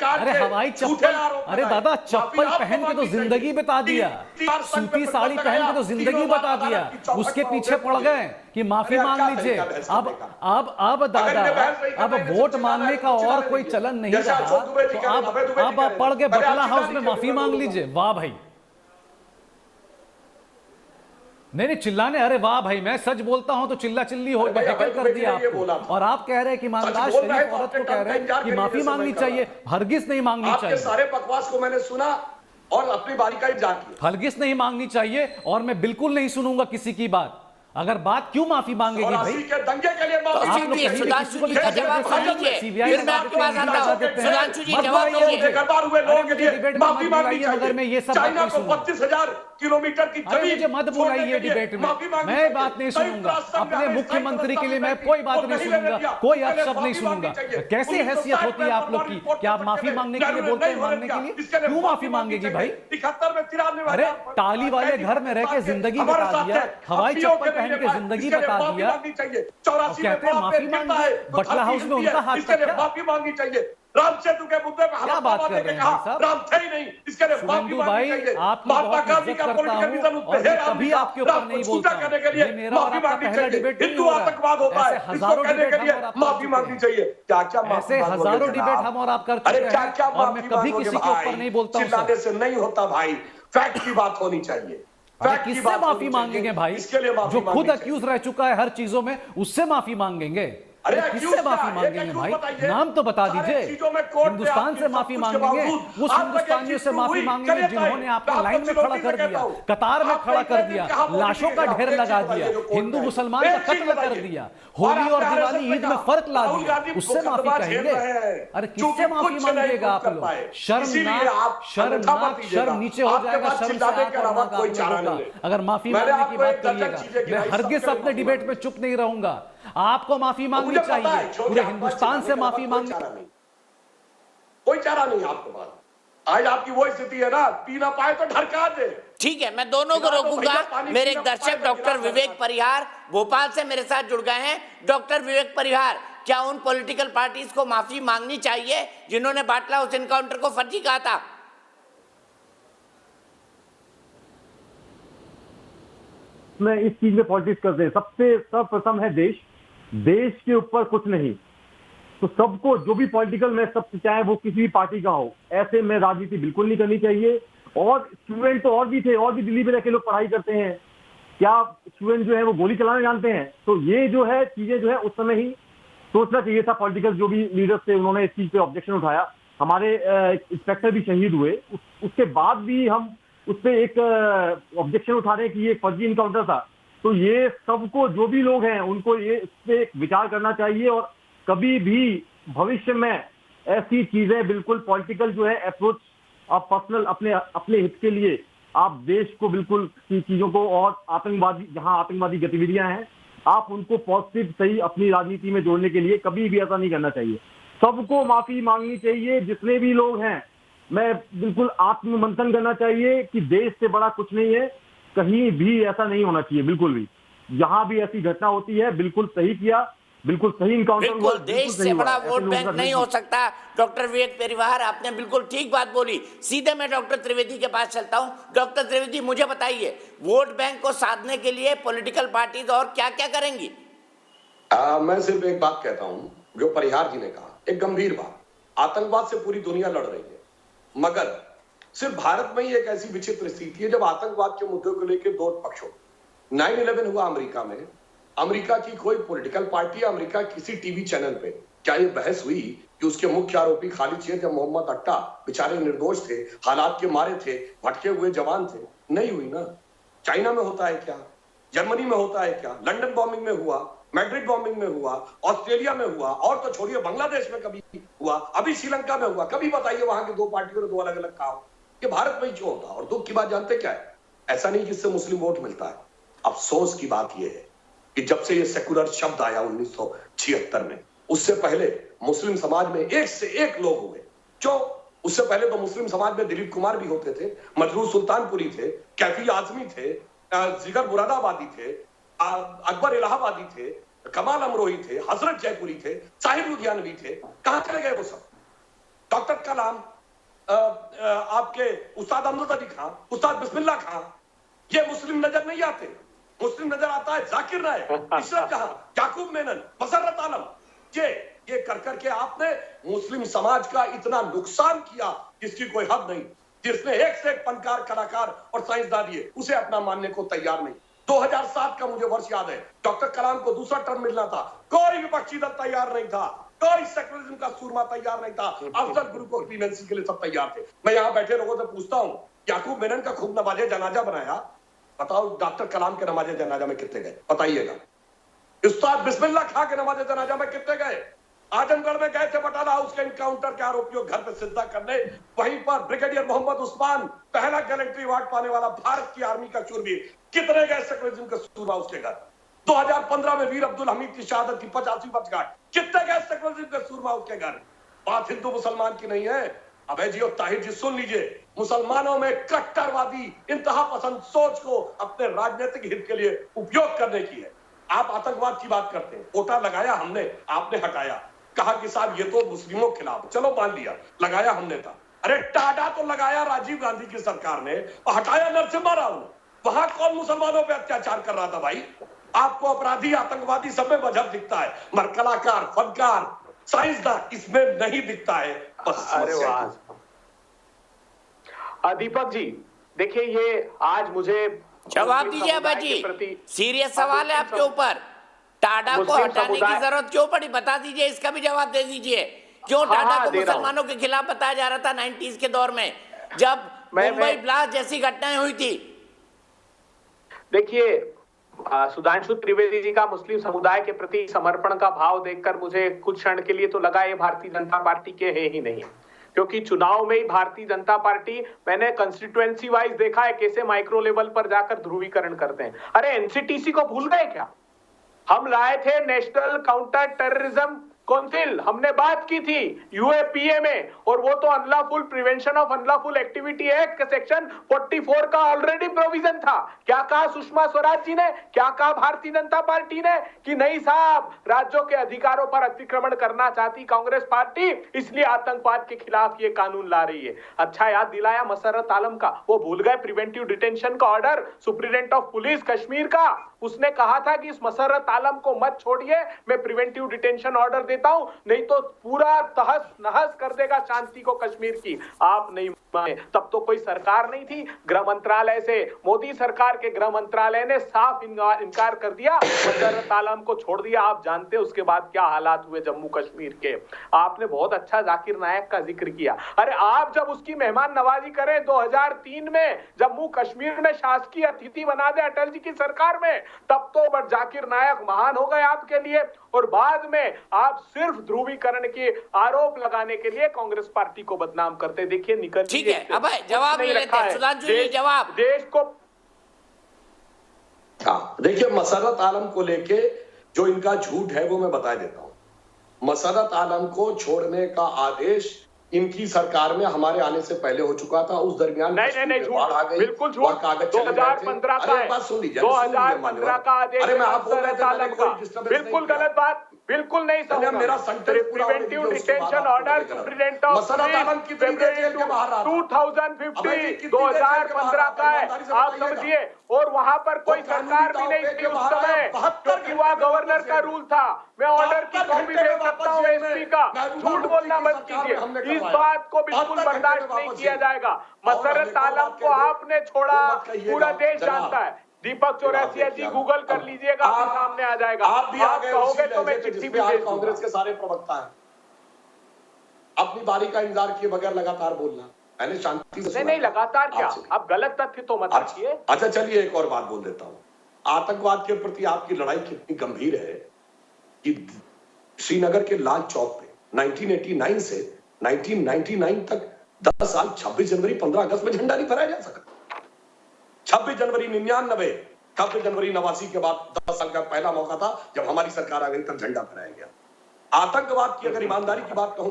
अरे हवाई चप्पल, अरे दादा चप्पल पहन के तो जिंदगी बिता दिया, सूती साड़ी पहन के तो जिंदगी बता दिया, उसके पीछे पड़ गए कि माफी मांग लीजिए। अब दादा अब वोट मांगने का और कोई चलन नहीं रहा, तो अब आप पढ़ के बटला हाउस में माफी मांग लीजिए। वाह भाई, नहीं चिल्लाने, अरे वाह भाई, मैं सच बोलता हूं तो चिल्ला चिल्ली हो हैकल कर दिया आपको। और आप कह रहे हैं कि ईमानदार शरीफ औरत को कह रहे हैं कि माफी मांगनी चाहिए, हरगिज नहीं मांगनी चाहिए। सारे बकवास को मैंने सुना और अपनी बारीकाई जांची, हरगिज नहीं मांगनी चाहिए, और मैं बिल्कुल नहीं सुनूंगा किसी की बात। अगर बात क्यों माफी मांगेगी भाई? के दंगे के लिए आप लोग सुधांशु जी जवाब दीजिए, फिर मैं आपके पास आता हूं। सुधांशु जी जवाब दीजिए। बेकार हुए लोगों के लिए माफी मांगनी चाहिए, मगर मैं ये सब चाइना को 32,000 किलोमीटर की जमीन, मुझे मत बुलाइए डिबेट में, मैं बात नहीं सुनूंगा। अपने मुख्यमंत्री के लिए मैं कोई बात नहीं सुनूंगा, कोई अपशब्द नहीं सुनूंगा। कैसी हैसियत होती है आप लोग की कि आप माफी मांगने के लिए बोलते हैं? मांगने के लिए क्यों माफी मांगेगी भाई? 71 में 93 अरे टाली वाले घर में रह के जिंदगी बता दिया, हवाई चप्पल पहन के जिंदगी बता दिया, और कहते हैं माफी मांगी। बटला हाउस में उनका हाथ था क्या? माफी मांगनी चाहिए। राम सेतु के मुद्दे पे क्या बात कर रहे हैं भाई साहब? राम थे ही नहीं, इसके लिए माफी मांगनी चाहिए। महात्मा गांधी का पॉलिटिकल विजन उस पे है, कभी आपके ऊपर नहीं बोलता करने के लिए माफी मांगनी चाहिए। हिंदू आतंकवाद होता है, इसको कहने के लिए माफी मांगनी चाहिए। क्या क्या ऐसे हजारों डिबेट हम और आप कर चुके हैं, और मैं कभी किसी के ऊपर नहीं बोलता हूं। चिल्लाने से नहीं होता भाई, फैक्ट की बात होनी चाहिए। किससे माफी मांगेंगे भाई? जो खुद अक्यूज रह चुका है हर चीजों में, उससे माफी मांगेंगे? अरे किससे माफी मांगेंगे भाई? नाम तो बता दीजिए। हिंदुस्तान से माफी मांगेंगे, उस हिंदुस्तानियों से माफी मांगेंगे जिन्होंने आपको लाइन में खड़ा कर दिया, कतार में खड़ा कर दिया, लाशों का ढेर लगा दिया, हिंदू मुसलमान का कत्ल कर दिया, होली और दिवाली ईद में फर्क ला दिया, उससे माफी कहेंगे? अरे किससे माफी मांगिएगा आप लोग? शर्म नीचे हो जाएगा, शर्म से अगर माफी मांगने की बात करिएगा। मैं हरगिज अपने डिबेट में चुप नहीं रहूंगा। आपको माफी मांगनी चाहिए, पूरे हिंदुस्तान से माफी मांगनी। कोई चारा नहीं आपके पास। आज आपकी वो स्थिति है ना, पी ना पाए तो ढरका दे। ठीक है, मैं दोनों को रोकूंगा। मेरे एक दर्शक डॉक्टर विवेक परिहार भोपाल से मेरे साथ जुड़ गए हैं। डॉक्टर विवेक परिहार, क्या उन पॉलिटिकल पार्टीज को माफी मांगनी चाहिए जिन्होंने बाटला हाउस एनकाउंटर को फर्जी कहा था? में इस चीज में पॉलिटिक्स करते हैं। सबसे सर्वप्रथम है देश के ऊपर कुछ नहीं, तो सबको जो भी पॉलिटिकल में सब चाहे वो किसी भी पार्टी का हो, ऐसे में राजनीति बिल्कुल नहीं करनी चाहिए। और स्टूडेंट तो और भी थे, और भी दिल्ली में रहकर लोग पढ़ाई करते हैं। क्या स्टूडेंट जो है वो गोली चलाना जानते हैं? तो ये जो है चीजें जो है उस समय ही सोचना चाहिए था। पॉलिटिकल जो भी लीडर्स थे उन्होंने इस चीज पे ऑब्जेक्शन उठाया। हमारे इंस्पेक्टर भी शहीद हुए, उसके बाद भी हम उस पर एक ऑब्जेक्शन उठा रहे हैं कि ये फर्जी इनकाउंटर था। तो ये सबको जो भी लोग हैं उनको ये इस पे विचार करना चाहिए, और कभी भी भविष्य में ऐसी चीजें बिल्कुल पॉलिटिकल जो है अप्रोच आप पर्सनल अपने हित के लिए आप देश को बिल्कुल चीजों को, और आतंकवादी जहां आतंकवादी गतिविधियां हैं आप उनको पॉजिटिव सही अपनी राजनीति में जोड़ने के लिए कभी भी ऐसा नहीं करना चाहिए। सबको माफी मांगनी चाहिए, जितने भी लोग हैं। मैं बिल्कुल आत्ममंथन करना चाहिए कि देश से बड़ा कुछ नहीं है, कहीं भी ऐसा नहीं होना चाहिए बिल्कुल भी। जहां भी ऐसी घटना होती है बिल्कुल सही किया, बिल्कुल सही इनकाउंटर हुआ। बिल्कुल देश से बड़ा वोट बैंक नहीं हो सकता। डॉक्टर विवेक परिहार, आपने बिल्कुल ठीक बात बोली। सीधे मैं डॉक्टर त्रिवेदी के पास चलता हूं। डॉक्टर त्रिवेदी, मुझे बताइए, वोट बैंक को साधने के लिए पॉलिटिकल पार्टीज और क्या क्या करेंगी? मैं सिर्फ एक बात कहता हूं, जो परिहार जी ने कहा, एक गंभीर बात। आतंकवाद से पूरी दुनिया लड़ रही है, मगर सिर्फ भारत में ही एक ऐसी विचित्र स्थिति है जब आतंकवाद के मुद्दे को लेकर दो पक्षों 9/11 हुआ अमेरिका में, अमेरिका की कोई पॉलिटिकल पार्टी, अमेरिका किसी टीवी चैनल पे क्या ये बहस हुई कि उसके मुख्य आरोपी खालिद शेख या मोहम्मद अट्टा बेचारे निर्दोष थे, हालात के मारे थे, भटके हुए जवान थे? नहीं हुई ना। चाइना में होता है क्या, जर्मनी में होता है क्या, लंदन बॉम्बिंग में हुआ, मैड्रिड बॉम्बिंग में हुआ, ऑस्ट्रेलिया में हुआ, और तो छोड़िए बांग्लादेश में कभी हुआ, अभी श्रीलंका में हुआ। कभी बताइए वहां की दो पार्टियों ने दो अलग अलग कहा कि भारत में ही क्यों होता? और दुख की बात जानते क्या है, ऐसा नहीं जिससे मुस्लिम वोट मिलता है। अफसोस की बात यह है कि जब से ये सेकुलर शब्द आया 1976 में, उससे पहले मुस्लिम समाज में एक से एक लोग हुए जो, उससे पहले तो मुस्लिम समाज में दिलीप कुमार भी होते थे, मजरूर सुल्तानपुरी थे, कैफी आजमी थे, जिगर मुरादाबादी थे, अकबर इलाहाबादी थे, कमाल अमरोही थे, हजरत जयपुरी थे, साहिब लुधियानवी थे। कहां चले गए वो सब? डॉक्टर कलाम, आपके उस्ताद अमजद अली खां, उस्ताद बिस्मिल्लाह खां, ये मुस्लिम नजर नहीं आते। मुस्लिम नजर आता है जाकिर नायक, इशरत जहां, याकूब मेनन, मसर्रत आलम। ये कर करके आपने मुस्लिम समाज का इतना नुकसान किया जिसकी कोई हद नहीं। जिसने एक से एक फनकार, कलाकार और साइंसदान दिए, उसे अपना मानने को तैयार नहीं। 2007 का मुझे वर्ष याद है, डॉक्टर कलाम को दूसरा टर्म मिलना था, कोई विपक्षी दल तैयार नहीं था, कोई सेकुलरिज्म का सूरमा तैयार नहीं था। अफजल गुरु को क्लीमेंसी के लिए सब तैयार थे। मैं यहाँ बैठे लोगों से पूछता हूँ, याकूब मेनन का खूब नमाजे जनाजा बनाया, बताओ डॉक्टर कलाम के नमाजे जनाजा में कितने गए? बताइएगा। उस्ताद बिस्मिल्लाह खां के नमाजे जनाजा में कितने गए? आजमगढ़ में गए थे बटाला हाउस के इनकाउंटर के आरोपियों घर पे सिद्धा करने, वहीं पर ब्रिगेडियर मोहम्मद उस्मान, पहला गैलेंट्री अवार्ड पाने वाला भारत की आर्मी का शूरवीर, कितने गए सेकुलरिज्म के सूरमा उसके घर? 2015 में वीर अब्दुल हमीद की शहादत की 85वीं वर्षगांठ, कितने गए सेकुलरिज्म के सूरमा उसके घर? बात हिंदू मुसलमान की नहीं है। अबे जी और ताहिर जी सुन लीजिए, मुसलमानों में कट्टरवादी इंतहा पसंद सोच को अपने राजनीतिक हित के लिए उपयोग करने की है। आप आतंकवाद की बात करते हैं, कोटा लगाया हमने, आपने हटाया, कहा कि साहब ये तो मुस्लिमों के खिलाफ, चलो मान लिया, लगाया हमने था। अरे टाटा तो लगाया राजीव गांधी की सरकार ने और हटाया नरसिम्हा राव ने। वहां कौन मुसलमानों पे अत्याचार कर रहा था भाई? आपको अपराधी, आतंकवादी सब में मजहब दिखता है, मगर कलाकार, फनकार, साइंसदान इसमें नहीं दिखता है। अरे वाह दीपक जी, देखिए ये आज मुझे जवाब दीजिए अबाजी, सीरियस सवाल है आपके ऊपर। टाडा को हटाने की जरूरत क्यों पड़ी, बता दीजिए, इसका भी जवाब दे दीजिए। क्यों टाडा को मुसलमानों के खिलाफ बताया जा रहा था 90s के दौर में, जब मुंबई ब्लास्ट जैसी घटनाएं हुई थी? देखिए, सुधांशु त्रिवेदी जी का मुस्लिम समुदाय के प्रति समर्पण का भाव देखकर मुझे कुछ क्षण के लिए तो लगा ये भारतीय जनता पार्टी के है ही नहीं, क्योंकि चुनाव में ही भारतीय जनता पार्टी, मैंने कंस्टिट्यूएंसी वाइज देखा है कैसे माइक्रो लेवल पर जाकर ध्रुवीकरण करते हैं। अरे एनसीटीसी को भूल गए क्या? हम लाए थे नेशनल काउंटर टेररिज्म काउंसिल, हमने बात की थी यूएपीए में, और वो तो unlawful prevention of unlawful activity act का सेक्शन 44 का ऑलरेडी प्रोविजन था। क्या कहा सुषमा स्वराज जी ने, क्या कहा भारतीय जनता पार्टी ने कि नहीं साहब, राज्यों के अधिकारों पर अतिक्रमण करना चाहती कांग्रेस पार्टी, इसलिए आतंकवाद के खिलाफ ये कानून ला रही है। अच्छा याद दिलाया मसर्रत आलम का, वो भूल गए प्रिवेंटिव डिटेंशन का order superintendent of police Kashmir का। उसने कहा था कि इस मसर्रत आलम को मत छोड़िए, मैं प्रिवेंटिव डिटेंशन ऑर्डर देता हूं, नहीं तो पूरा तहस नहस कर देगा शांति को कश्मीर की। आप नहीं माने, तब तो कोई सरकार नहीं थी। गृह मंत्रालय से, मोदी सरकार के गृह मंत्रालय ने साफ इनकार कर दिया, मसर्रत आलम को छोड़ दिया। आप जानते हैं उसके बाद क्या हालात हुए जम्मू कश्मीर के। आपने बहुत अच्छा जाकिर नायक का जिक्र किया। अरे आप जब उसकी मेहमान नवाजी करें 2003 में, जम्मू कश्मीर में शासकीय अतिथि बना दे अटल जी की सरकार में, तब तो जाकिर नायक महान हो गए आपके लिए। और बाद में आप सिर्फ ध्रुवीकरण के आरोप लगाने के लिए कांग्रेस पार्टी को बदनाम करते। देखिए निकल, ठीक है, अब जवाब ले लेते हैं सुधांशु जी, जवाब देश को। देखिए, मसर्रत आलम को लेके जो इनका झूठ है वो मैं बता देता हूं। मसर्रत आलम को छोड़ने का आदेश इनकी सरकार में हमारे आने से पहले हो चुका था। उस दरमियान नहीं झूठ, बिल्कुल झूठ। 2015 का है, 2015 का आदेश, अरे मैं आप बोल रहे थे, बिल्कुल गलत बात। बिल्कुल नहीं सहूंगा। मेरा सेंटेंस पूरा होने दीजिए, प्रिवेंटिव उसके बाद डिटेंशन आप ऑर्डर बोलेंगे। सुप्रीडेंट ऑफ मसरत आलम कितनी देर जेल के बाहर रहा था? 2050 2015 का है, आप समझिए। और वहां पर कोई सरकार भी नहीं थी उस समय, क्योंकि वहाँ गवर्नर का रूल था। मैं ऑर्डर की कॉपी दे सकता हूँ एसपी का। झूठ बोलना बंद कीजिए, इस बात को बिल्कुल बर्दाश्त नहीं किया जाएगा। मसरत आलम को आपने छोड़ा, पूरा देश जानता है। दीपक चौरसिया जी गूगल कर लीजिएगा, आपके सामने आ जाएगा। आप भी आ गए कहोगे तो मैं चिट्ठी भी भेज कांग्रेस के सारे प्रवक्ता हैं, अपनी बारी का इंतजार किए बगैर लगातार बोलना। मैंने शांति से नहीं लगातार क्या, आप गलत तथ्य तो मत रखिए। अच्छा चलिए एक और बात बोल देता हूं। आतंकवाद के प्रति आपकी लड़ाई कितनी गंभीर है कि श्रीनगर के लाल चौक पे 1989 से 1999 तक 10 साल 26 जनवरी 15 अगस्त में झंडा नहीं फहराया जा सका। 26 जनवरी 99, 26 जनवरी 89 के बाद 10 साल का पहला मौका था जब हमारी सरकार आ गई, तब झंडा फहराया गया। आतंकवाद की अगर ईमानदारी की बात कहूं,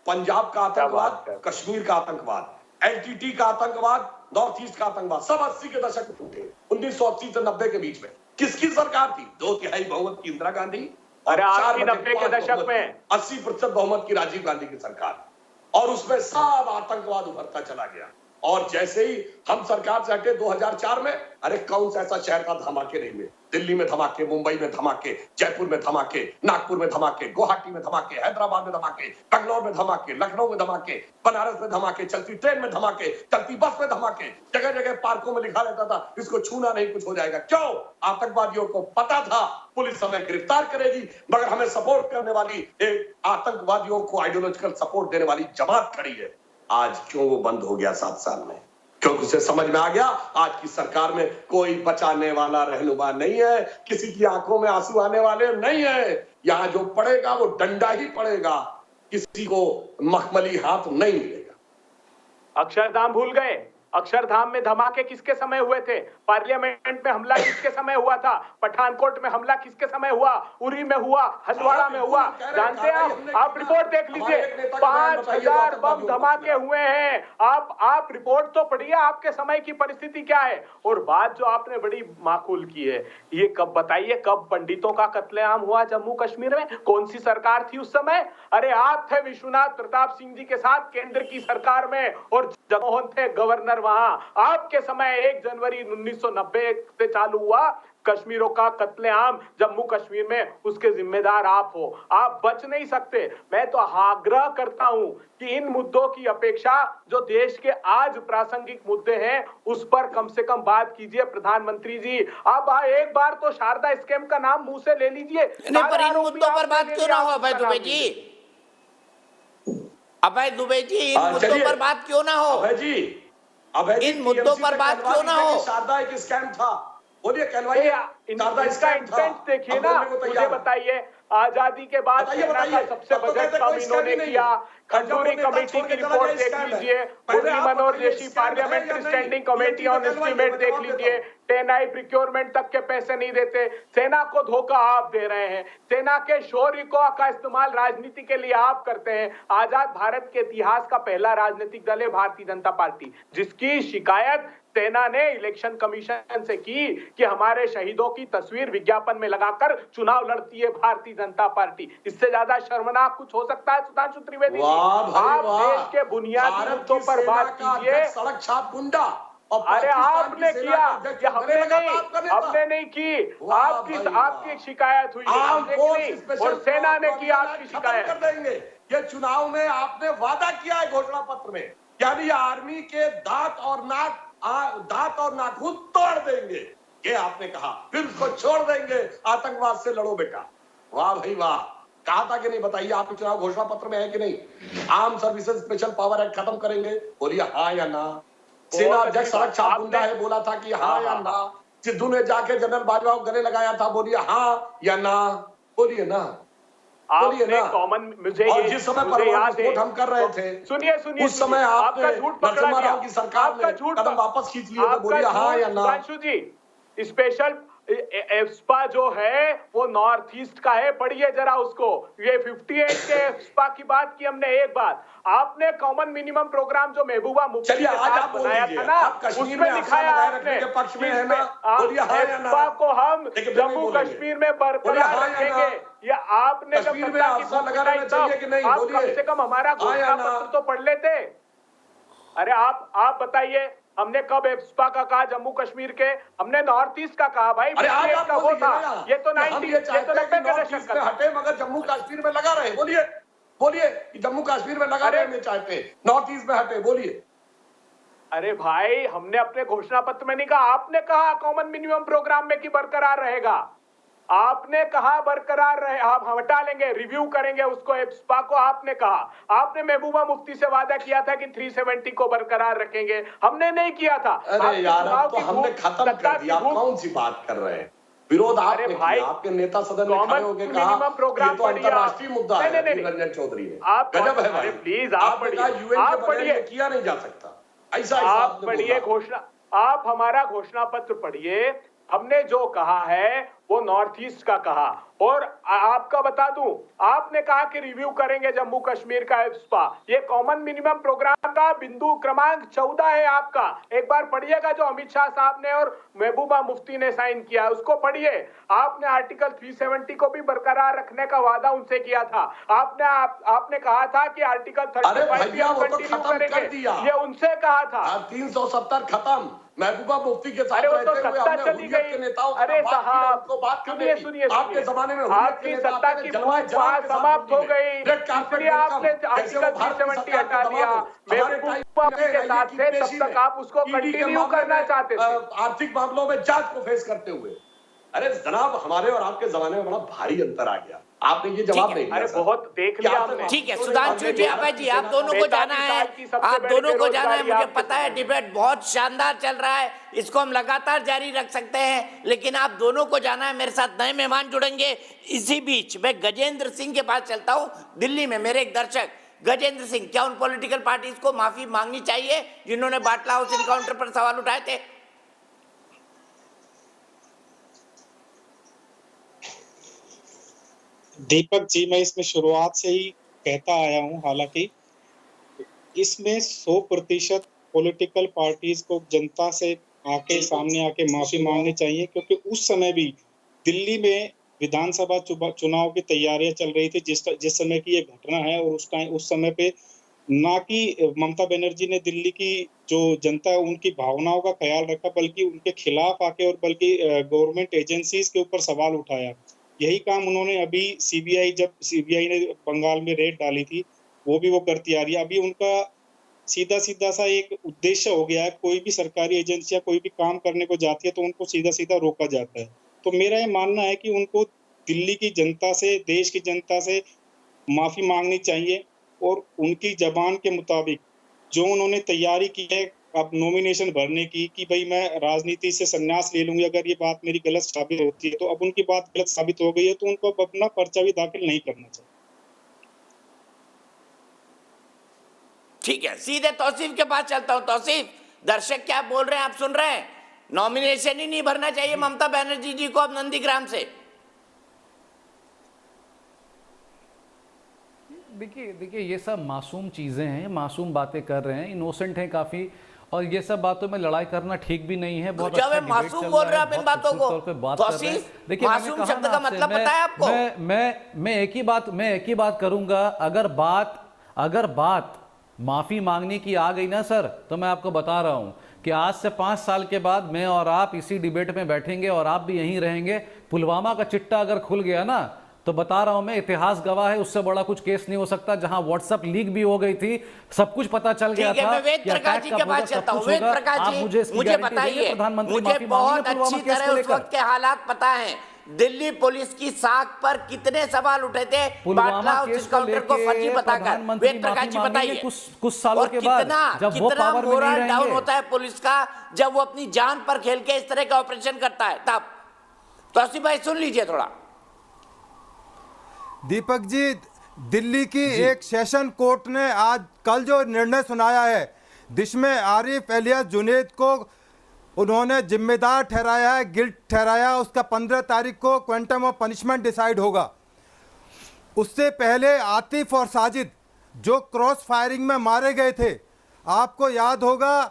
पंजाब का आतंकवाद, कश्मीर का आतंकवाद, एलटीटी का आतंकवाद, नॉर्थ ईस्ट का आतंकवाद, सब 80 के दशक में थे। 1980 से 90 के बीच में किसकी सरकार थी? 2/3 बहुमत की इंदिरा गांधी, और 90 के दशक में 80% बहुमत की राजीव गांधी की सरकार, और उसमें सब आतंकवाद उभरता चला गया। और जैसे ही हम सरकार से हटे 2004 में, अरे कौन सा ऐसा शहर का धमाके नहीं हुए? दिल्ली में धमाके, मुंबई में धमाके, जयपुर में धमाके, नागपुर में धमाके, गुवाहाटी में धमाके, हैदराबाद में धमाके, बेंगलोर में धमाके, लखनऊ में धमाके, बनारस में धमाके, चलती ट्रेन में धमाके, चलती बस में धमाके, जगह जगह पार्कों में लिखा रहता था इसको छूना नहीं, कुछ हो जाएगा। क्यों? आतंकवादियों को पता था पुलिस हमें गिरफ्तार करेगी, मगर हमें सपोर्ट करने वाली एक आतंकवादियों को आइडियोलॉजिकल सपोर्ट देने वाली जमात खड़ी है। आज क्यों वो बंद हो गया 7 साल में? क्योंकि उसे समझ में आ गया आज की सरकार में कोई बचाने वाला रहनुमा नहीं है, किसी की आंखों में आंसू आने वाले नहीं है। यहां जो पड़ेगा वो डंडा ही पड़ेगा, किसी को मखमली हाथ नहीं मिलेगा। अक्षरधाम भूल गए? अक्षरधाम में धमाके किसके समय हुए थे? पार्लियामेंट में हमला किसके समय हुआ था? पठानकोट में हमला किसके समय हुआ? उरी में हुआ, हंदवाड़ा में हुआ। जानते हैं आप रिपोर्ट देख लीजिए, 5000 बम धमाके हुए हैं। आप रिपोर्ट तो पढ़िए, आपके समय की परिस्थिति क्या है। और बात जो आपने बड़ी माकूल की है, ये कब बताइए, कब पंडितों का कत्लेआम हुआ जम्मू कश्मीर में? कौन सी सरकार थी उस समय? अरे आप थे विश्वनाथ प्रताप सिंह जी के साथ केंद्र की सरकार में, और जगमोहन थे गवर्नर वहां। आपके समय 1 जनवरी 1990 से चालू हुआ कश्मीरों का कत्लेआम जम्मू कश्मीर में, उसके जिम्मेदार आप हो। आप बच नहीं सकते। मैं तो आग्रह करता हूं कि इन मुद्दों की अपेक्षा जो देश के आज प्रासंगिक मुद्दे हैं उस पर कम से कम बात कीजिए। प्रधानमंत्री जी, आप एक बार तो शारदा स्कैम का नाम मुंह से ले लीजिए। पर इन मुद्दों पर बात क्यों ना हो अभय दुबे जी? अभय दुबे जी, इन मुद्दों पर बात क्यों ना हो? अभय जी, इन मुद्दों पर बात क्यों ना हो? शारदा एक स्कैम था, बोलिए कहलवाइए। इसका इंटेंट देखिए ना, मुझे बताइए। आजादी के बाद सेना का सबसे बजट कम इन्होंने किया। खजूरी कमेटी की रिपोर्ट देख लीजिए, मुरली मनोहर जैसी parliamentary standing committee on estimate देख लीजिए। 10I प्रिक्योरमेंट तक के पैसे नहीं देते। सेना को धोखा आप दे रहे हैं। सेना के शौर्य का इस्तेमाल राजनीति के लिए आप करते हैं। आजाद भारत के इतिहास का पहला राजनीतिक दल है भारतीय जनता पार्टी, जिसकी शिकायत सेना ने इलेक्शन कमीशन से की कि हमारे शहीदों की तस्वीर विज्ञापन में लगाकर चुनाव लड़ती है भारतीय जनता पार्टी। इससे ज्यादा शर्मनाक कुछ हो सकता है? सुधांशु त्रिवेदी, आप देश के बुनियादी मुद्दों पर बात कीजिए। सड़क छाप गुंडा, अरे आपने किया, हमने नहीं की। आपकी शिकायत हुई और सेना ने की आपकी शिकायत। कर देंगे। ये चुनाव में आपने वादा किया है घोषणा पत्र में, यानी आर्मी के दांत और नाखून तोड़ देंगे, ये आपने कहा। फिर उसको छोड़ देंगे, आतंकवाद से लड़ो बेटा। वाह भाई वाह, कहा था कि नहीं? बताइए, आपके चुनाव घोषणा पत्र में है कि नहीं? Arm services special power act खत्म करेंगे, बोलिए हाँ या ना? सेना अध्यक्ष सड़क छाप गुंडा है, बोला था कि हाँ या ना? सिद्धू ने जाके जनरल बाजवा को गले लगाया था, बोलिए हाँ या ना? बोलिए ना, बोलिए ना। कॉमन मुझे और जिस समय परमाणु विस्फोट हम कर रहे थे, सुनिए उस समय आपने नरसिम्हा राव की सरकार ने कदम वापस खींच लिए, तो बोलिए हाँ या ना? सुधांशु जी, एफ्स्पा जो है वो नॉर्थ ईस्ट का है, पढ़िए जरा उसको। ये 58 के एफ्स्पा की बात की हमने। एक बात, आपने कॉमन मिनिमम प्रोग्राम जो महबूबा मुफ्ती के साथ बनाया था ना, उसमें दिखाया आपने पक्ष में है ना, एफ्स्पा को हम जम्मू कश्मीर में बरकरार रखेंगे। ये आपने जब सत्ता की भूख लगाई तब आप कम से कम हमारा घोषणा पत्र तो पढ़ लेते। अरे आप बताइए, हमने कब एफ्स्पा का कहा जम्मू कश्मीर के? हमने नॉर्थ ईस्ट का कहा भाई। अरे आप का वो था, ये तो 90 ये चाहते हैं कि नॉर्थ ईस्ट में हटे मगर जम्मू कश्मीर में लगा रहे। बोलिए कि जम्मू कश्मीर में लगा रहे चाहते, नॉर्थ ईस्ट में हटे, बोलिए। अरे भाई, हमने अपने घोषणा पत्र में नहीं कहा, आपने कहा कॉमन मिनिमम प्रोग्राम में कि बरकरार रहेगा। आपने कहा बरकरार रहे, आप हटा लेंगे, रिव्यू करेंगे उसको, एफ्स्पा को आपने कहा। आपने महबूबा मुफ्ती से वादा किया था कि 370 को बरकरार रखेंगे, हमने नहीं किया था। अरे यार, अब तो हमने खत्म कर दिया, आप कौन सी बात कर रहे हैं? विरोध आपने किया, आपके नेता सदन में खड़े होकर कहा प्रोग्राम तो अंतरराष्ट्रीय मुद्दा है। रंजन चौधरी ने गजब है भाई, प्लीज आप पढ़िए, यूएन के किया नहीं जा सकता ऐसा। आप पढ़िए घोषणा, आप हमारा घोषणा पत्र पढ़िए। हमने जो कहा है वो नॉर्थ ईस्ट का कहा, और आपका बता दूं, आपने कहा कि रिव्यू करेंगे जम्मू कश्मीर का एफ्स्पा। ये कॉमन मिनिमम प्रोग्राम का बिंदु क्रमांक 14 है आपका। एक बार पढ़िएगा, जो अमित शाह साहब ने और महबूबा मुफ्ती ने साइन किया, उसको पढ़िए। आपने आर्टिकल 370 को भी बरकरार रखने का वादा उनसे किया था। आपने कहा था कि आर्टिकल 35 कंटिन्यू करेंगे, ये उनसे कहा था। 370 खत्म, महबूबा मुफ्ती के साथ रहते हुए हमने हुर्रियत के नेताओं अरे साहब, सुनिए, आपके जमाने में आपकी सत्ता की समाप्त हो गई, इसलिए आपने आर्टिकल 370 हटा दिया। महबूबा के साथ थे तब तक आप उसको कंटिन्यू करना चाहते थे, आर्थिक मामलों में जांच को फेस करते हुए। अरे जनाब, हमारे और आपके जमाने में बड़ा भारी अंतर आ गया, आपने ये जवाब नहीं दिया। अरे बहुत देख लिया हमने। ठीक है सुधांशु जी, अभय जी, आप दोनों को जाना है, आप दोनों को जाना है। मुझे पता है डिबेट बहुत शानदार चल रहा है, इसको हम लगातार जारी रख सकते हैं, लेकिन आप दोनों को जाना है। मेरे साथ नए मेहमान जुड़ेंगे। इसी बीच मैं गजेंद्र सिंह के पास चलता हूँ, दिल्ली में मेरे एक दर्शक। गजेंद्र सिंह, क्या उन पॉलिटिकल पार्टीज को माफी मांगनी चाहिए जिन्होंने बाटला हाउस एनकाउंटर पर सवाल उठाए थे? दीपक जी, मैं इसमें शुरुआत से ही कहता आया हूं, हालांकि इसमें 100% पॉलिटिकल पार्टीज को जनता से सामने आके माफी मांगनी चाहिए, क्योंकि उस समय भी दिल्ली में विधानसभा चुनाव की तैयारियां चल रही थी जिस समय की ये घटना है। और उस समय पे ना कि ममता बनर्जी ने दिल्ली की जो जनता है उनकी भावनाओं का ख्याल रखा, बल्कि उनके खिलाफ आके और बल्कि गवर्नमेंट एजेंसीज के ऊपर सवाल उठाया। यही काम उन्होंने अभी जब सीबीआई ने बंगाल में रेड डाली थी, वो करती आ रही है। अभी उनका सीधा सा एक उद्देश्य हो गया है, कोई भी सरकारी एजेंसियां कोई भी काम करने को जाती है तो उनको सीधा रोका जाता है। तो मेरा ये मानना है कि उनको दिल्ली की जनता से, देश की जनता से माफी मांगनी चाहिए, और उनकी जबान के मुताबिक जो उन्होंने तैयारी की है अब नॉमिनेशन भरने की, कि भाई मैं राजनीति से संन्यास ले लूंगी, अगर ये बात मेरी गलत साबित होती है, तो अब उनकी बात गलत साबित हो गई है, तो उनको अब अपना पर्चा भी दाखिल नहीं करना चाहिए। ठीक है, सीधे तौसीफ के पास चलता हूं। तौसीफ, दर्शक क्या बोल रहे हैं आप सुन रहे हैं? नॉमिनेशन ही नहीं भरना चाहिए ममता बनर्जी जी को अब नंदीग्राम से। देखिए ये सब मासूम चीज़ें हैं, मासूम बातें कर रहे हैं, इनोसेंट हैं काफ़ी, और ये सब बातों में लड़ाई करना ठीक भी नहीं है। बहुत अच्छा मासूम बोल रहे हैं आप इन बातों को। देखिए मासूम शब्द का मतलब पता है आपको? मैं एक ही बात करूंगा। अगर बात माफी मांगने की आ गई ना सर, तो मैं आपको बता रहा हूं कि आज से 5 साल के बाद मैं और आप इसी डिबेट में बैठेंगे और आप भी यहीं रहेंगे। पुलवामा का चिट्टा अगर खुल गया ना, तो बता रहा हूं मैं, इतिहास गवाह है, उससे बड़ा कुछ केस नहीं हो सकता। जहां व्हाट्सएप लीक भी हो गई थी, सब कुछ पता चल गया था। वेद प्रकाश जी के पास चलता हूं। वेद प्रकाश जी, मुझे बताइए, मुझे बहुत अच्छी तरह उस वक्त के हालात पता है। दिल्ली पुलिस की साख पर कितने सवाल उठे थे बाटला हाउस काउंटर को फर्जी बताकर? वेद प्रकाश जी बताइए। कुछ सालों के बाद जब वो पावर में नहीं डाउन होता है पुलिस का, जब वो अपनी जान पर खेल के इस तरह का ऑपरेशन करता है, तब। तौसीफ भाई सुन लीजिए थोड़ा। दीपक जी, दिल्ली की एक सेशन कोर्ट ने कल जो निर्णय सुनाया है, जिसमें आरिफ एलियास जुनैद को उन्होंने जिम्मेदार ठहराया है, गिल्ट ठहराया, उसका 15 तारीख को क्वांटम ऑफ पनिशमेंट डिसाइड होगा। उससे पहले आतिफ और साजिद जो क्रॉस फायरिंग में मारे गए थे, आपको याद होगा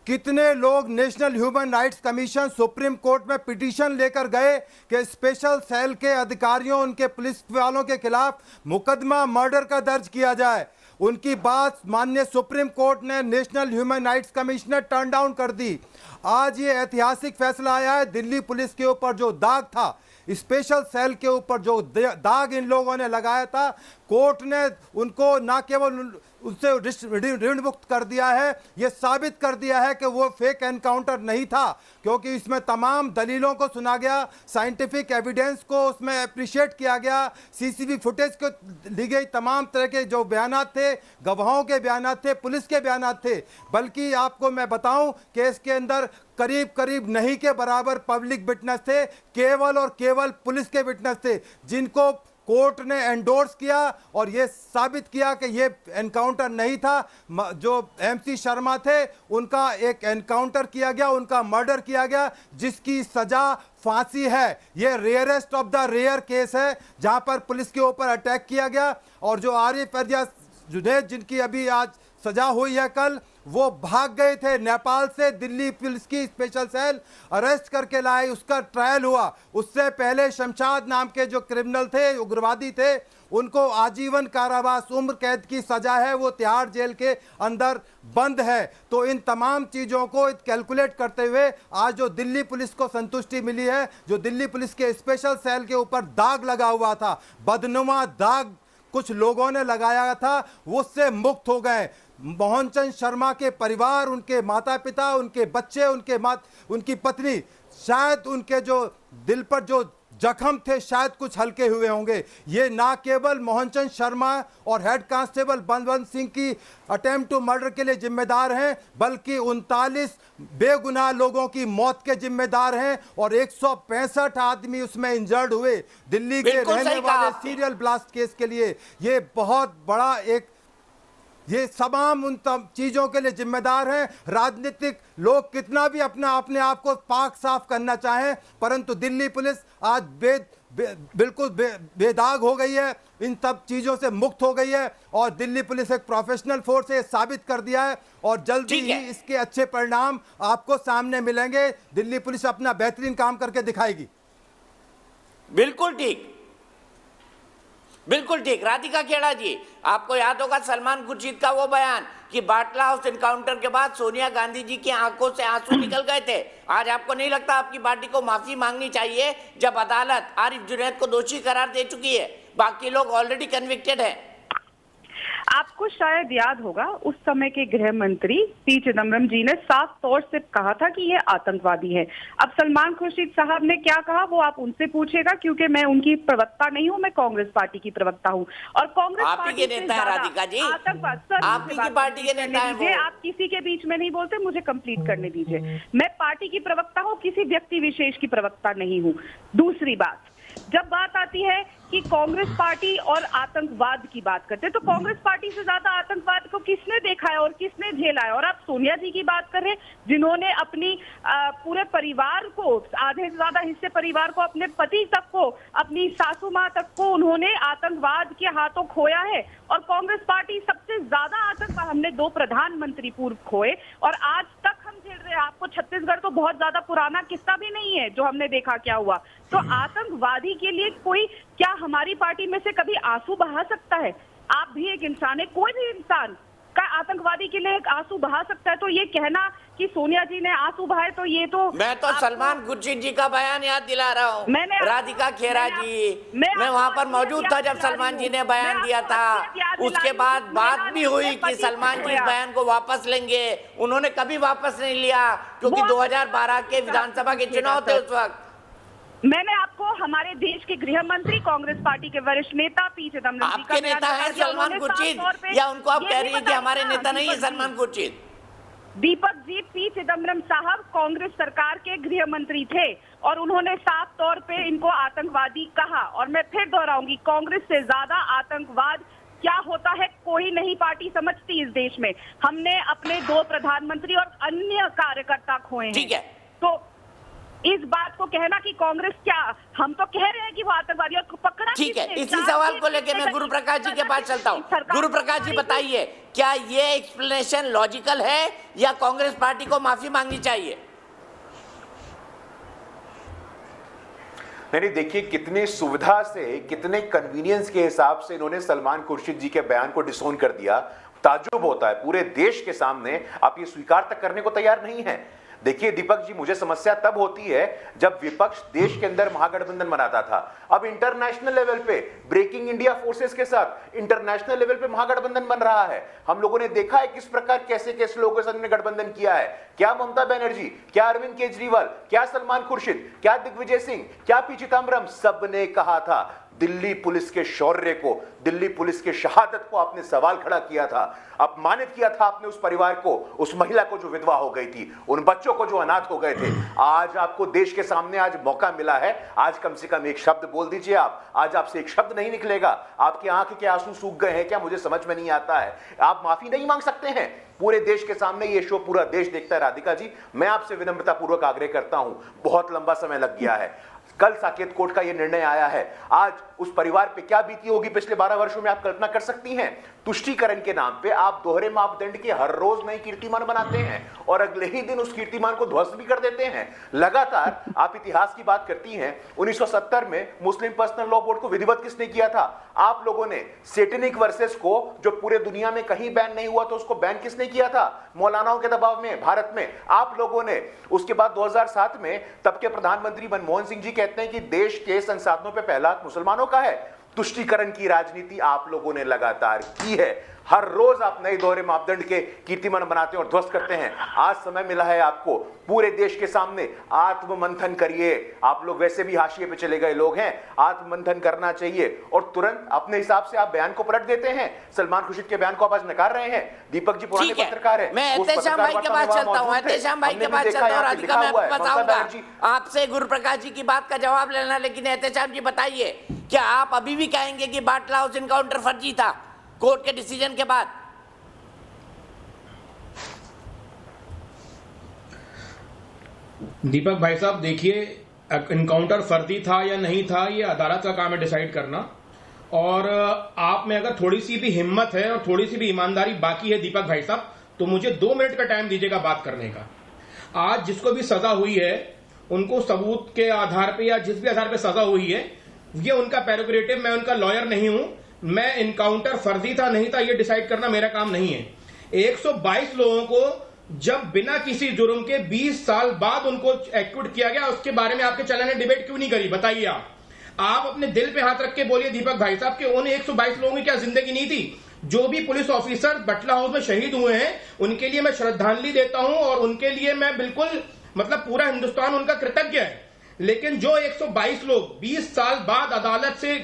कितने लोग national human rights commission supreme court में पिटीशन लेकर गए कि स्पेशल सेल के अधिकारियों, उनके पुलिस वालों के खिलाफ मुकदमा मर्डर का दर्ज किया जाए। उनकी बात माननीय सुप्रीम कोर्ट ने national human rights commissioner turn down कर दी। आज ये ऐतिहासिक फैसला आया है, दिल्ली पुलिस के ऊपर जो दाग था, स्पेशल सेल के ऊपर जो दाग इन लोगों ने लगाया था, कोर्ट ने उनको ना केवल उससे ऋण मुक्त कर दिया है, ये साबित कर दिया है कि वो फेक एनकाउंटर नहीं था, क्योंकि इसमें तमाम दलीलों को सुना गया, साइंटिफिक एविडेंस को उसमें अप्रिशिएट किया गया, सीसीटीवी फुटेज को ली गई तमाम तरह के जो बयानात थे, गवाहों के बयानात थे, पुलिस के बयानात थे। बल्कि आपको मैं बताऊं कि इसके अंदर करीब करीब नहीं के बराबर पब्लिक विटनेस थे, केवल और केवल पुलिस के विटनेस थे, जिनको कोर्ट ने एंडोर्स किया और ये साबित किया कि ये एनकाउंटर नहीं था। जो एमसी शर्मा थे, उनका एक एनकाउंटर किया गया, उनका मर्डर किया गया, जिसकी सजा फांसी है। ये rarest of the rare case है जहां पर पुलिस के ऊपर अटैक किया गया। और जो आरिफ फरिया जुनैद, जिनकी अभी आज सजा हुई है कल, वो भाग गए थे नेपाल से, दिल्ली पुलिस की स्पेशल सेल अरेस्ट करके लाए, उसका ट्रायल हुआ। उससे पहले शमशाद नाम के जो क्रिमिनल थे, उग्रवादी थे, उनको आजीवन कारावास उम्र कैद की सजा है, वो तिहाड़ जेल के अंदर बंद है। तो इन तमाम चीज़ों को कैलकुलेट करते हुए आज जो दिल्ली पुलिस को संतुष्टि मिली है, जो दिल्ली पुलिस के स्पेशल सेल के ऊपर दाग लगा हुआ था, बदनुमा दाग कुछ लोगों ने लगाया था, उससे मुक्त हो गए। मोहन चंद शर्मा के परिवार, उनके माता पिता, उनके बच्चे, उनकी पत्नी, शायद उनके जो दिल पर जो जख्म थे शायद कुछ हल्के हुए होंगे। ये ना केवल मोहन चंद शर्मा और हेड कांस्टेबल बलवंत सिंह की अटेम्प्ट टू मर्डर के लिए जिम्मेदार हैं, बल्कि 39 बेगुनाह लोगों की मौत के जिम्मेदार हैं और 165 आदमी उसमें इंजर्ड हुए। दिल्ली के रहने वाले सीरियल ब्लास्ट केस के लिए ये बहुत बड़ा एक, ये तमाम उन चीज़ों के लिए जिम्मेदार हैं। राजनीतिक लोग कितना भी अपने आप को पाक साफ करना चाहें, परंतु दिल्ली पुलिस आज बिल्कुल बेदाग हो गई है, इन सब चीज़ों से मुक्त हो गई है और दिल्ली पुलिस एक प्रोफेशनल फोर्स है, साबित कर दिया है और जल्दी ही इसके अच्छे परिणाम आपको सामने मिलेंगे। दिल्ली पुलिस अपना बेहतरीन काम करके दिखाएगी। बिल्कुल ठीक, बिल्कुल ठीक। राधिका खेड़ा जी, आपको याद होगा सलमान खुर्शीद का वो बयान कि बाटला हाउस एनकाउंटर के बाद सोनिया गांधी जी की आंखों से आंसू निकल गए थे। आज आपको नहीं लगता आपकी पार्टी को माफी मांगनी चाहिए, जब अदालत आरिफ जुनैद को दोषी करार दे चुकी है, बाकी लोग ऑलरेडी कन्विक्टेड हैं? आपको शायद याद होगा उस समय के गृह मंत्री पी चिदम्बरम जी ने साफ तौर से कहा था कि ये आतंकवादी है। अब सलमान खुर्शीद साहब ने क्या कहा वो आप उनसे पूछेगा, क्योंकि मैं उनकी प्रवक्ता नहीं हूं, मैं कांग्रेस पार्टी की प्रवक्ता हूं और कांग्रेस पार्टी के नेता है राधिका जी, आतंकवाद आपकी पार्टी के नेता है वो। आप किसी के बीच में नहीं बोलते, मुझे कंप्लीट करने दीजिए। मैं पार्टी की प्रवक्ता हूँ, किसी व्यक्ति विशेष की प्रवक्ता नहीं हूँ। दूसरी बात, जब बात आती है कि कांग्रेस पार्टी और आतंकवाद की बात करते हैं, तो कांग्रेस पार्टी से ज्यादा आतंकवाद को किसने देखा है और किसने झेला है? और आप सोनिया जी की बात कर रहे हैं, जिन्होंने अपनी पूरे परिवार को, आधे से ज्यादा हिस्से परिवार को, अपने पति तक को, अपनी सासू माँ तक को उन्होंने आतंकवाद के हाथों खोया है। और कांग्रेस पार्टी सबसे ज्यादा आतंकवाद, हमने 2 प्रधानमंत्री पूर्व खोए और आज तक हम झेल रहे हैं। आपको छत्तीसगढ़ तो बहुत ज्यादा पुराना किस्सा भी नहीं है जो हमने देखा क्या हुआ। तो आतंकवादी के लिए कोई, क्या हमारी पार्टी में से कभी आंसू बहा सकता है? आप भी एक इंसान है, कोई भी इंसान का आतंकवादी के लिए एक आंसू बहा सकता है। तो ये कहना कि सोनिया जी ने आंसू बहाए, तो ये तो मैं तो सलमान खुर्शीद जी का बयान याद दिला रहा हूँ। राधिका खेड़ा जी, मैं वहाँ पर मौजूद था जब सलमान जी ने बयान दिया था। उसके बाद बात भी हुई कि सलमान जी इस बयान को वापस लेंगे, उन्होंने कभी वापस नहीं लिया, क्योंकि 2012 के विधानसभा के चुनाव थे उस वक्त। मैंने आपको हमारे देश के गृह मंत्री, कांग्रेस पार्टी के वरिष्ठ नेता पी चिदम्बरम जी का आपके नेता है सलमान खुर्शीद, या उनको आप कह रही है कि हमारे नेता नहीं है सलमान खुर्शीद? दीपक जी, पी चिदम्बरम साहब कांग्रेस सरकार के गृह मंत्री थे और उन्होंने साफ तौर पे इनको आतंकवादी कहा। और मैं फिर दोहराऊंगी, कांग्रेस से ज्यादा आतंकवाद क्या होता है कोई नहीं पार्टी समझती इस देश में। हमने अपने 2 प्रधानमंत्री और अन्य कार्यकर्ता खोए हैं। ठीक है, तो इस बात को कहना कि कांग्रेस क्या, हम तो कह रहे हैं कि वो आतंकवादी, और पकड़ा ठीक है, किसने? इसी सवाल को लेके मैं गुरु प्रकाश जी के पास चलता हूँ। गुरु प्रकाश जी बताइए, क्या ये एक्सप्लेनेशन लॉजिकल है या कांग्रेस पार्टी को माफी मांगनी चाहिए? नहीं, देखिए कितने सुविधा से, कितने कन्वीनियंस के हिसाब से इन्होंने सलमान खुर्शीद जी के बयान को डिसोन कर दिया। ताज्जुब होता है, पूरे देश के सामने आप ये स्वीकार तक करने को तैयार नहीं है। देखिए दीपक जी, मुझे समस्या तब होती है जब विपक्ष देश के अंदर महागठबंधन बनाता था। अब इंटरनेशनल लेवल पे ब्रेकिंग इंडिया फोर्सेस के साथ इंटरनेशनल लेवल पे महागठबंधन बन रहा है। हम लोगों ने देखा है किस प्रकार कैसे कैसे लोगों के साथ इन्होंने गठबंधन किया है। क्या ममता बनर्जी, क्या अरविंद केजरीवाल, क्या सलमान खुर्शीद, क्या दिग्विजय सिंह, क्या पी चिदम्बरम, सबने कहा था दिल्ली पुलिस के शौर्य को, दिल्ली पुलिस के शहादत को आपने सवाल खड़ा किया था, अपमानित किया था आपने उस परिवार को, उस महिला को जो विधवा हो गई थी, उन बच्चों को जो अनाथ हो गए थे। आज आपको देश के सामने आज मौका मिला है, आज कम से कम एक शब्द बोल दीजिए आप। आज आपसे एक शब्द नहीं निकलेगा। आपकी आंख के आंसू सूख गए हैं क्या, मुझे समझ में नहीं आता है। आप माफी नहीं मांग सकते हैं। पूरे देश के सामने ये शो पूरा देश देखता है। राधिका जी, मैं आपसे विनम्रता पूर्वक आग्रह करता हूं, बहुत लंबा समय लग गया है, कल साकेत कोर्ट का ये निर्णय आया है। आज उस परिवार पे क्या बीती होगी पिछले 12 वर्षों में, आप कल्पना कर सकती हैं। तुष्टीकरण के नाम पे आप दोहरे मापदंड के हर रोज नए कीर्तिमान बनाते हैं और अगले ही दिन उस कीर्तिमान को ध्वस्त भी कर देते हैं। लगातार आप इतिहास की बात करती हैं। 1970 में मुस्लिम पर्सनल लॉ बोर्ड को विधिवत किसने किया था? आप लोगों ने। सेटेनिक वर्सेस को जो पूरे दुनिया में कहीं बैन नहीं हुआ तो उसको बैन किसने किया था? मौलानाओं के दबाव में, भारत में आप लोगों ने। उसके बाद 2007 में तब के प्रधानमंत्री मनमोहन सिंह जी कहते हैं कि देश के संसाधनों पे पहला हक मुसलमानों का है। तुष्टीकरण की राजनीति आप लोगों ने लगातार की है। हर रोज आप नए दोहरे मापदंड के कीर्तिमान बनाते हैं और ध्वस्त करते हैं। आज समय मिला है आपको, पूरे देश के सामने आत्ममंथन करिए। आप लोग वैसे भी हाशिए पे चले गए लोग हैं, आत्ममंथन करना चाहिए और तुरंत अपने हिसाब से आप बयान को पलट देते हैं। सलमान खुर्शीद के बयान को आप आज नकार रहे हैं। दीपक जी पुराने पत्रकार है, मैं एहतेशाम भाई के पास चलता हूं, एहतेशाम भाई के पास चलता हूं। राधिका, मैं आपको बताऊंगा आपसे गुरु प्रकाश जी की बात का जवाब लेना, लेकिन एहतेशाम जी बताइए, क्या आप अभी भी कहेंगे कि बाटला हाउस इनकाउंटर फर्जी था कोर्ट के डिसीजन के बाद? दीपक भाई साहब, देखिए, इनकाउंटर फर्जी था या नहीं था ये अदालत का काम है डिसाइड करना। और आप में अगर थोड़ी सी भी हिम्मत है और थोड़ी सी भी ईमानदारी बाकी है दीपक भाई साहब, तो मुझे 2 मिनट का टाइम दीजिएगा बात करने का। आज जिसको भी सजा हुई है उनको सबूत के आधार पे या जिस भी आधार पे सजा हुई है, ये उनका प्रेरोगेटिव, मैं उनका लॉयर नहीं हूं। मैं इनकाउंटर फर्जी था नहीं था ये डिसाइड करना मेरा काम नहीं है। 122 लोगों को जब बिना किसी जुर्म के 20 साल बाद उनको एक्यूट किया गया, उसके बारे में आपके चैनल ने डिबेट क्यों नहीं करी? बताइए आप अपने दिल पे हाथ रख के बोलिए दीपक भाई साहब कि उन 122 लोगों की क्या जिंदगी नहीं थी? जो भी पुलिस ऑफिसर बटला हाउस में शहीद हुए हैं उनके लिए मैं श्रद्धांजलि देता हूं और उनके लिए मैं बिल्कुल, मतलब पूरा हिंदुस्तान उनका कृतज्ञ है। लेकिन जो 122 लोग 20 साल बाद अदालत से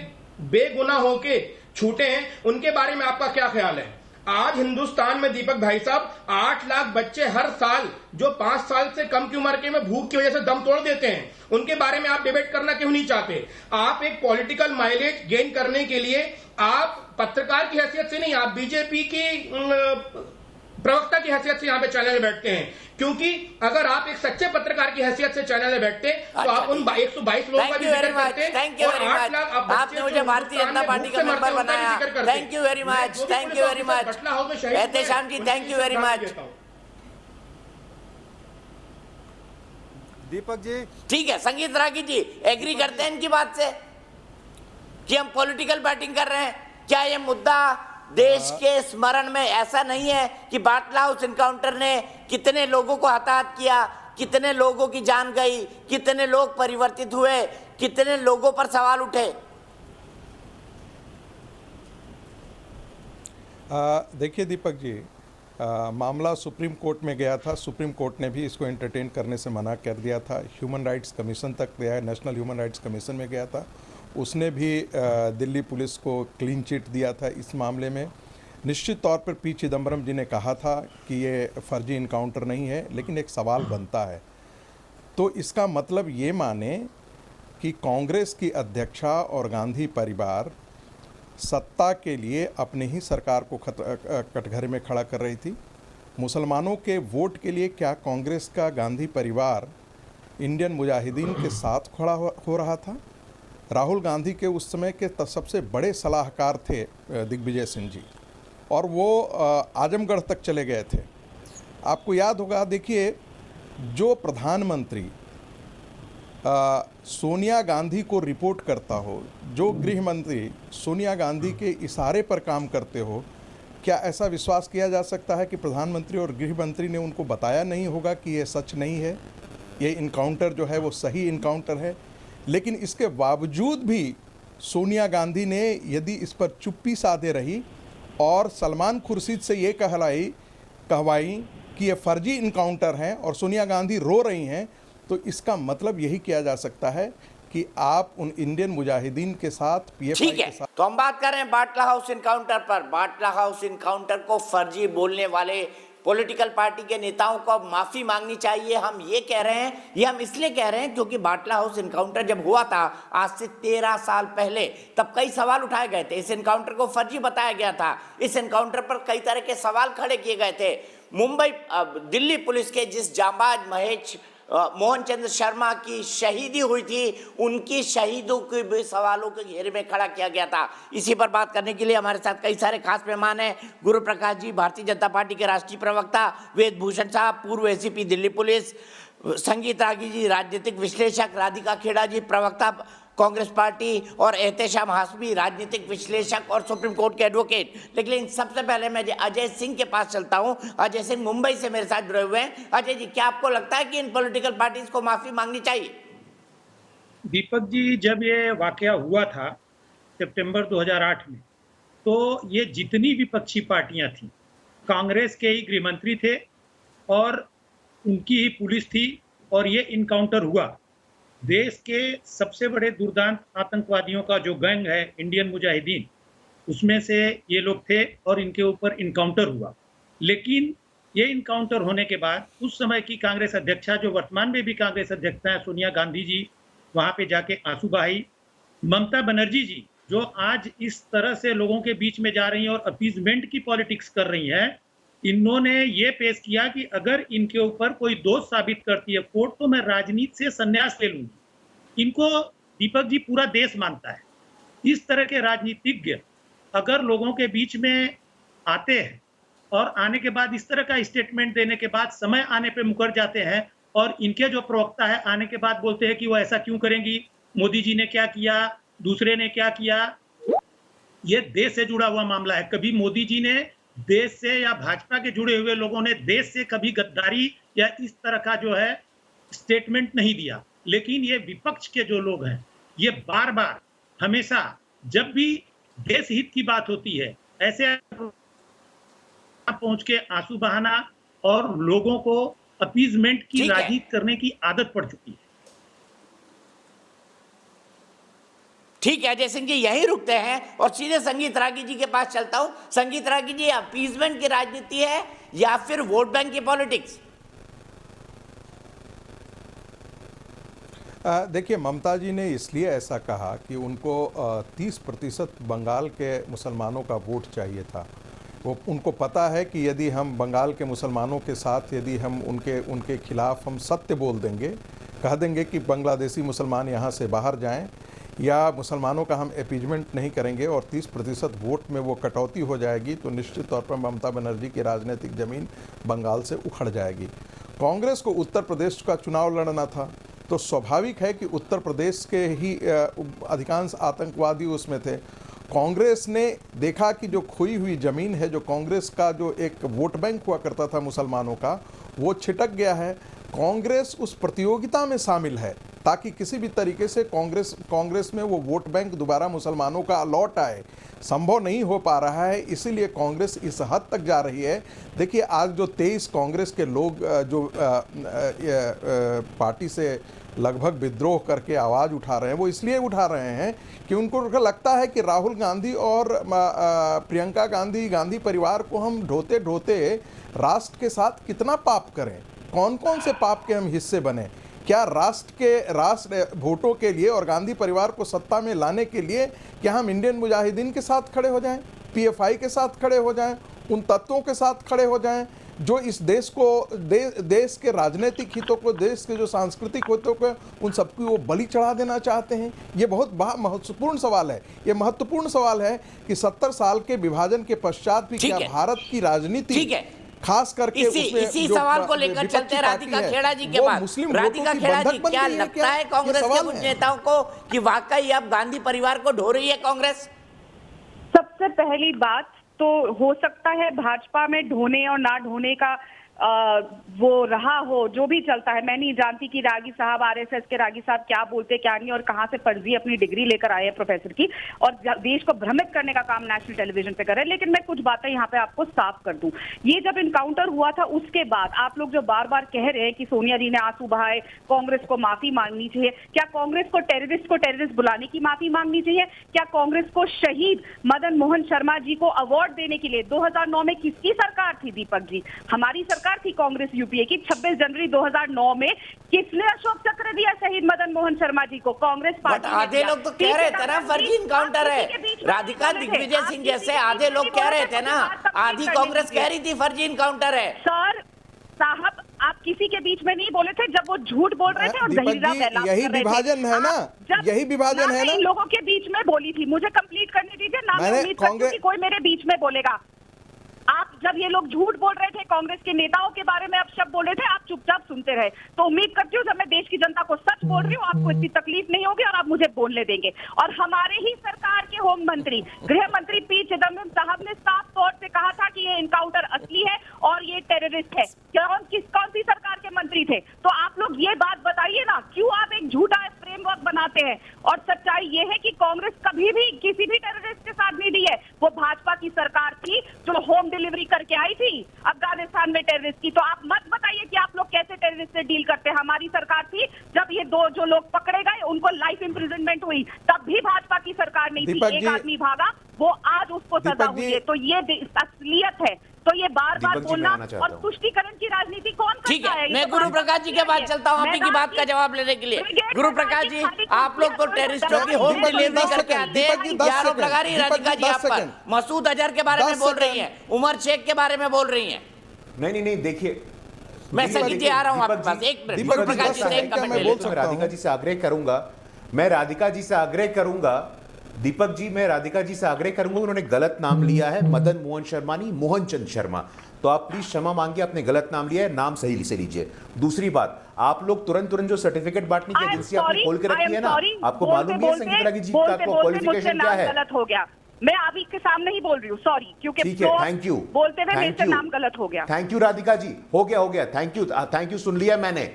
बेगुनाह होके छूटे हैं, उनके बारे में आपका क्या ख्याल है? आज हिंदुस्तान में दीपक भाई साहब 8 लाख बच्चे हर साल जो 5 साल से कम की उम्र के में भूख की वजह से दम तोड़ देते हैं, उनके बारे में आप डिबेट करना क्यों नहीं चाहते? आप एक पॉलिटिकल माइलेज गेन करने के लिए, आप पत्रकार की हैसियत से नहीं, आप बीजेपी की प्रवक्ता की हैसियत से यहाँ पे चैनल में बैठते हैं। क्योंकि अगर आप एक सच्चे पत्रकार की हैसियत से चैनल में बैठते तो आप उन 122 लोगों का भी जिक्र करते और 8 लाख आपने मुझे भारतीय जनता पार्टी का मेंबर बनाया। Thank you very much, thank you very much Ehtesham ji, thank you very much. Deepak ji, ठीक है। संगीत रागी जी, एग्री करते हैं इनकी बात से कि हम पॉलिटिकल बैटिंग कर रहे हैं? क्या ये मुद्दा देश के स्मरण में ऐसा नहीं है कि बाटला हाउस इनकाउंटर ने कितने लोगों को हताहत किया, कितने लोगों की जान गई, कितने लोग परिवर्तित हुए, कितने लोगों पर सवाल उठे? देखिए दीपक जी, मामला सुप्रीम कोर्ट में गया था। सुप्रीम कोर्ट ने भी इसको एंटरटेन करने से मना कर दिया था। ह्यूमन राइट्स कमीशन तक गया है, नेशनल ह्यूमन राइट्स कमीशन में गया था, उसने भी दिल्ली पुलिस को क्लीन चिट दिया था इस मामले में। निश्चित तौर पर पी चिदम्बरम जी ने कहा था कि ये फर्जी इनकाउंटर नहीं है, लेकिन एक सवाल बनता है, तो इसका मतलब ये माने कि कांग्रेस की अध्यक्षा और गांधी परिवार सत्ता के लिए अपनी ही सरकार को कटघरे में खड़ा कर रही थी। मुसलमानों के वोट के लिए क्या कांग्रेस का गांधी परिवार इंडियन मुजाहिदीन के साथ खड़ा हो रहा था। राहुल गांधी के उस समय के सबसे बड़े सलाहकार थे दिग्विजय सिंह जी, और वो आजमगढ़ तक चले गए थे। आपको याद होगा, देखिए, जो प्रधानमंत्री सोनिया गांधी को रिपोर्ट करता हो, जो गृह मंत्री सोनिया गांधी के इशारे पर काम करते हो, क्या ऐसा विश्वास किया जा सकता है कि प्रधानमंत्री और गृह मंत्री ने उनको बताया नहीं होगा कि ये सच नहीं है, ये इनकाउंटर जो है वो सही इनकाउंटर है? लेकिन इसके बावजूद भी सोनिया गांधी ने यदि इस पर चुप्पी साधे रही और सलमान खुर्शीद से ये कहवाई कि ये फर्जी इनकाउंटर हैं और सोनिया गांधी रो रही हैं, तो इसका मतलब यही किया जा सकता है कि आप उन इंडियन मुजाहिदीन के साथ पीएफआई ठीक है, के साथ। तो हम बात कर रहे हैं बाटला हाउस इनकाउंटर पर। बाटला हाउस इनकाउंटर को फर्जी बोलने वाले पॉलिटिकल पार्टी के नेताओं को अब माफी मांगनी चाहिए। हम ये कह रहे हैं, ये हम इसलिए कह रहे हैं क्योंकि बाटला हाउस इनकाउंटर जब हुआ था आज से 13 साल पहले, तब कई सवाल उठाए गए थे। इस इनकाउंटर को फर्जी बताया गया था, इस इनकाउंटर पर कई तरह के सवाल खड़े किए गए थे। दिल्ली पुलिस के जिस जांबाज महेश मोहन चंद्र शर्मा की शहीदी हुई थी, उनकी शहीदों के भी सवालों के घेरे में खड़ा किया गया था। इसी पर बात करने के लिए हमारे साथ कई सारे खास मेहमान हैं। गुरु प्रकाश जी, भारतीय जनता पार्टी के राष्ट्रीय प्रवक्ता, वेद भूषण साहब, पूर्व एसीपी दिल्ली पुलिस, संगीत रागी जी, राजनीतिक विश्लेषक, राधिका खेड़ा जी, प्रवक्ता कांग्रेस पार्टी, और एहतेशाम हाशमी, राजनीतिक विश्लेषक और सुप्रीम कोर्ट के एडवोकेट। लेकिन सबसे पहले मैं अजय सिंह के पास चलता हूं। अजय सिंह मुंबई से मेरे साथ जुड़े हुए हैं। अजय जी, क्या आपको लगता है कि इन पॉलिटिकल पार्टीज को माफी मांगनी चाहिए? दीपक जी, जब ये वाकया हुआ था सितंबर 2008 में, तो ये जितनी विपक्षी पार्टियां थी, कांग्रेस के ही गृह मंत्री थे और उनकी ही पुलिस थी, और ये इनकाउंटर हुआ। देश के सबसे बड़े दुर्दांत आतंकवादियों का जो गैंग है इंडियन मुजाहिदीन, उसमें से ये लोग थे और इनके ऊपर इनकाउंटर हुआ। लेकिन ये इनकाउंटर होने के बाद उस समय की कांग्रेस अध्यक्षा, जो वर्तमान में भी कांग्रेस अध्यक्षा है, सोनिया गांधी जी, वहाँ पे जाके आंसू बहाई। ममता बनर्जी जी, जो आज इस तरह से लोगों के बीच में जा रही हैं और अपीजमेंट की पॉलिटिक्स कर रही हैं, इन्होंने ये पेश किया कि अगर इनके ऊपर कोई दोष साबित करती है कोर्ट, तो मैं राजनीति से संन्यास ले लूंगी। इनको दीपक जी पूरा देश मानता है। इस तरह के राजनीतिज्ञ अगर लोगों के बीच में आते हैं और आने के बाद इस तरह का स्टेटमेंट देने के बाद समय आने पे मुकर जाते हैं, और इनके जो प्रवक्ता है आने के बाद बोलते हैं कि वो ऐसा क्यों करेंगी, मोदी जी ने क्या किया, दूसरे ने क्या किया। ये देश से जुड़ा हुआ मामला है। कभी मोदी जी ने देश से या भाजपा के जुड़े हुए लोगों ने देश से कभी गद्दारी या इस तरह का जो है स्टेटमेंट नहीं दिया। लेकिन ये विपक्ष के जो लोग हैं, ये बार बार हमेशा जब भी देश हित की बात होती है, ऐसे पहुंच के आंसू बहाना और लोगों को अपीजमेंट की राजनीति करने की आदत पड़ चुकी है। ठीक है अजय सिंह जी, यही रुकते हैं और सीधे संगीत रागी जी के पास चलता हूं। संगीत रागी जी, अपीजमेंट की राजनीति है या फिर वोट बैंक की पॉलिटिक्स? देखिए, ममता जी ने इसलिए ऐसा कहा कि उनको 30% बंगाल के मुसलमानों का वोट चाहिए था। वो उनको पता है कि यदि हम बंगाल के मुसलमानों के साथ यदि हम उनके खिलाफ हम सत्य बोल देंगे, कह देंगे कि बांग्लादेशी मुसलमान यहाँ से बाहर जाएं, या मुसलमानों का हम अपीजमेंट नहीं करेंगे और 30% वोट में वो कटौती हो जाएगी, तो निश्चित तौर पर ममता बनर्जी की राजनीतिक ज़मीन बंगाल से उखड़ जाएगी। कांग्रेस को उत्तर प्रदेश का चुनाव लड़ना था, तो स्वाभाविक है कि उत्तर प्रदेश के ही अधिकांश आतंकवादी उसमें थे। कांग्रेस ने देखा कि जो खोई हुई ज़मीन है, जो कांग्रेस का जो एक वोट बैंक हुआ करता था मुसलमानों का, वो छिटक गया है। कांग्रेस उस प्रतियोगिता में शामिल है ताकि किसी भी तरीके से कांग्रेस में वो वोट बैंक दोबारा मुसलमानों का लौट आए। संभव नहीं हो पा रहा है, इसीलिए कांग्रेस इस हद तक जा रही है। देखिए, आज जो 23 कांग्रेस के लोग जो पार्टी से लगभग विद्रोह करके आवाज़ उठा रहे हैं, वो इसलिए उठा रहे हैं कि उनको लगता है कि राहुल गांधी और प्रियंका गांधी परिवार को हम ढोते ढोते राष्ट्र के साथ कितना पाप करें, कौन कौन से पाप के हम हिस्से बने। क्या राष्ट्र वोटों के लिए और गांधी परिवार को सत्ता में लाने के लिए क्या हम इंडियन मुजाहिदीन के साथ खड़े हो जाएं, पीएफआई के साथ खड़े हो जाएं, उन तत्वों के साथ खड़े हो जाएं जो इस देश को देश के राजनीतिक हितों को, देश के जो सांस्कृतिक हितों को, उन सबकी वो बलि चढ़ा देना चाहते हैं? ये बहुत महत्वपूर्ण सवाल है। ये महत्वपूर्ण सवाल है कि 70 साल के विभाजन के पश्चात भी क्या भारत की राजनीति खास करके इसी सवाल को लेकर चलते हैं राधिका खेड़ा जी के पास। राधिका खेड़ा जी, क्या लगता है कांग्रेस के कुछ नेताओं को कि वाकई अब गांधी परिवार को ढो रही है कांग्रेस? सबसे पहली बात तो हो सकता है भाजपा में ढोने और ना ढोने का वो रहा हो, जो भी चलता है। मैं नहीं जानती कि रागी साहब, आरएसएस के रागी साहब क्या बोलते क्या नहीं और कहां से फर्जी अपनी डिग्री लेकर आए हैं प्रोफेसर की, और देश को भ्रमित करने का काम नेशनल टेलीविजन पे कर रहे हैं। लेकिन मैं कुछ बातें यहाँ पे आपको साफ कर दूं। ये जब इनकाउंटर हुआ था उसके बाद आप लोग जो बार बार कह रहे हैं कि सोनिया जी ने आंसू बहाए, कांग्रेस को माफी मांगनी चाहिए, क्या कांग्रेस को टेररिस्ट बुलाने की माफी मांगनी चाहिए? क्या कांग्रेस को शहीद मदन मोहन शर्मा जी को अवार्ड देने के लिए 2009 में किसकी सरकार थी दीपक जी? हमारी सरकार थी कांग्रेस यूपीए की। 26 जनवरी 2009 में किसने अशोक चक्र दिया शहीद मदन मोहन शर्मा जी को? कांग्रेस पार्टी। आधे लोग तो कह रहे थे ना फर्जी इनकाउंटर है। राधिका, दिग्विजय सिंह जैसे आधे लोग कह रहे थे ना, आधी कांग्रेस कह रही थी फर्जी इनकाउंटर है। सर साहब, आप किसी के बीच में नहीं बोले थे जब वो झूठ बोल रहे थे और जहीरा फैला। यही विभाजन है ना, यही विभाजन है ना। इन लोगों के बीच में बोली थी, मुझे कंप्लीट करने दीजिए ना। मैं उम्मीद करती हूं कि कोई मेरे बीच में बोलेगा। आप जब ये लोग झूठ बोल रहे थे, कांग्रेस के नेताओं के बारे में अपशब्द बोल रहे थे, आप चुपचाप सुनते रहे। तो उम्मीद करती हूँ जब मैं देश की जनता को सच बोल रही हूँ आपको इतनी तकलीफ नहीं होगी और आप मुझे बोलने देंगे। और हमारे ही सरकार के होम मंत्री, गृह मंत्री पी चिदम्बरम साहब ने साफ तौर से कहा था कि ये इनकाउंटर असली है और ये टेररिस्ट है। कौन सी सरकार के मंत्री थे? तो आप लोग ये बात बताइए ना, क्यों आप एक झूठा फ्रेमवर्क बनाते हैं? और सच्चाई ये है कि कांग्रेस कभी भी किसी भी टेररिस्ट के साथ नहीं दी है। वो भाजपा की सरकार थी जो होम डिलीवरी करके आई थी अफगानिस्तान में टेररिस्ट की। तो आप मत बताइए कि आप लोग कैसे टेररिस्ट से डील करते हैं। हमारी सरकार थी जब ये दो जो लोग पकड़े गए उनको लाइफ इम्प्रिजनमेंट हुई, तब भी भाजपा की सरकार नहीं थी। एक आदमी भागा, वो आज उसको सजा हुई है। तो ये असलियत है। तो ये बार बार बोलना और तुष्टीकरण की राजनीति कौन करता है? मैं गुरु प्रकाश जी के बाद चलता हूँ आप ही की बात का जवाब लेने के लिए। गुरु प्रकाश जी, आप लोग तो टेररिस्टों की होम डिलीवरी करके आते हैं, आरोप लगा रही राधिका जी आप पर। मसूद अजहर के बारे में बोल रही हैं, उमर शेख के बारे में बोल रही हैं। नहीं देखिए, मैं संगीत जी आ रहा हूँ आपके पास। एक मिनट, गुरु प्रकाश जी से एक कमेंट ले लेता हूं। राधिका जी से आग्रह करूंगा, दीपक जी, मैं राधिका जी से आग्रह करूंगा, उन्होंने गलत नाम लिया है, मदन मोहन शर्मा नहीं, मोहन चंद शर्मा। तो आप प्लीज क्षमा मांगिए, आपने गलत नाम लिया है, नाम सही से लीजिए। दूसरी बात, आप लोग तुरंत जो सर्टिफिकेट बांटने की एजेंसी आपने खोल के रखी है ना, आपको मालूम है संगीता जी का क्वालिफिकेशन क्या है? गलत हो गया, मैं आप के सामने ही बोल रही हूँ, सॉरी, क्योंकि ठीक है, थैंक यू बोलते हुए मेरे से नाम गलत हो गया। थैंक यू राधिका जी, हो गया, थैंक यू, सुन लिया मैंने,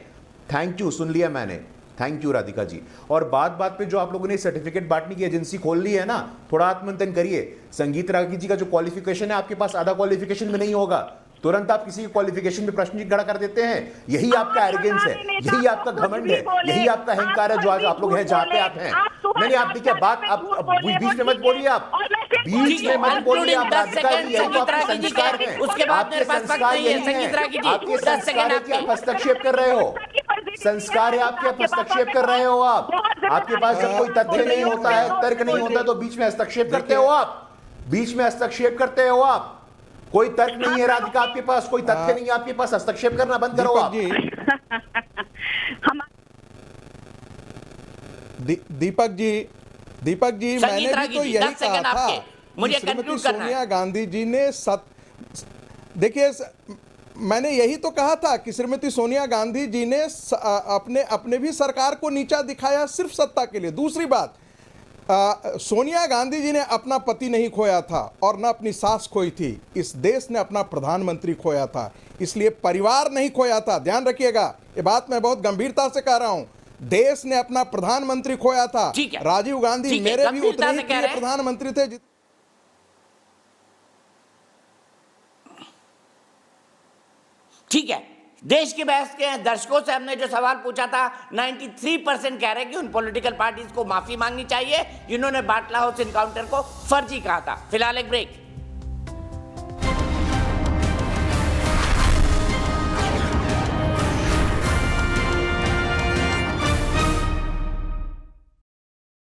थैंक यू राधिका जी। और बात पे जो आप लोगों ने सर्टिफिकेट बांटने की एजेंसी खोल ली है ना, थोड़ा आत्मचिंतन करिए। संगीत रागी जी का जो क्वालिफिकेशन है आपके पास आधा क्वालिफिकेशन में नहीं होगा, तुरंत आप किसी के क्वालिफिकेशन में प्रश्न खड़ा कर देते हैं। यही आपका एरोगेंस है, यही आपका घमंड है, यही आपका अहंकार है जो आज आप लोग हैं जहां पे आप हैं। मैंने आपकी क्या बात, आप बीच में मत बोलिए, आप बीच में मत बोलिए। आप राधिका जी, यही तो आपके संस्कार हैं, आपके संस्कार यही हैं, आपके संस्कार है कि आप हस्तक्षेप कर रहे हो, संस्कार है आपके, आप हस्तक्षेप कर रहे हो। आपके पास जब कोई तथ्य नहीं होता है, तर्क नहीं होता, तो बीच में हस्तक्षेप करते हो आप, कोई तर्क नहीं है राधिका आपके पास, कोई तथ्य नहीं है आपके पास, हस्तक्षेप करना बंद करो आप। दीपक जी, मैंने भी तो यही कहा था, मुझे श्रीमती सोनिया गांधी जी ने देखिए, मैंने यही तो कहा था कि श्रीमती सोनिया गांधी जी ने अपने भी सरकार को नीचा दिखाया सिर्फ सत्ता के लिए। दूसरी बात, सोनिया गांधी जी ने अपना पति नहीं खोया था और न अपनी सास खोई थी, इस देश ने अपना प्रधानमंत्री खोया था, इसलिए परिवार नहीं खोया था। ध्यान रखिएगा, ये बात मैं बहुत गंभीरता से कह रहा हूं। देश ने अपना प्रधानमंत्री खोया था। राजीव गांधी मेरे भी उतने ही प्रिय प्रधानमंत्री थे। ठीक है, देश की बहस के दर्शकों से हमने जो सवाल पूछा था, 93% कह रहे हैं कि उन पॉलिटिकल पार्टीज को माफी मांगनी चाहिए जिन्होंने बाटला हाउस इनकाउंटर को फर्जी कहा था। फिलहाल एक ब्रेक।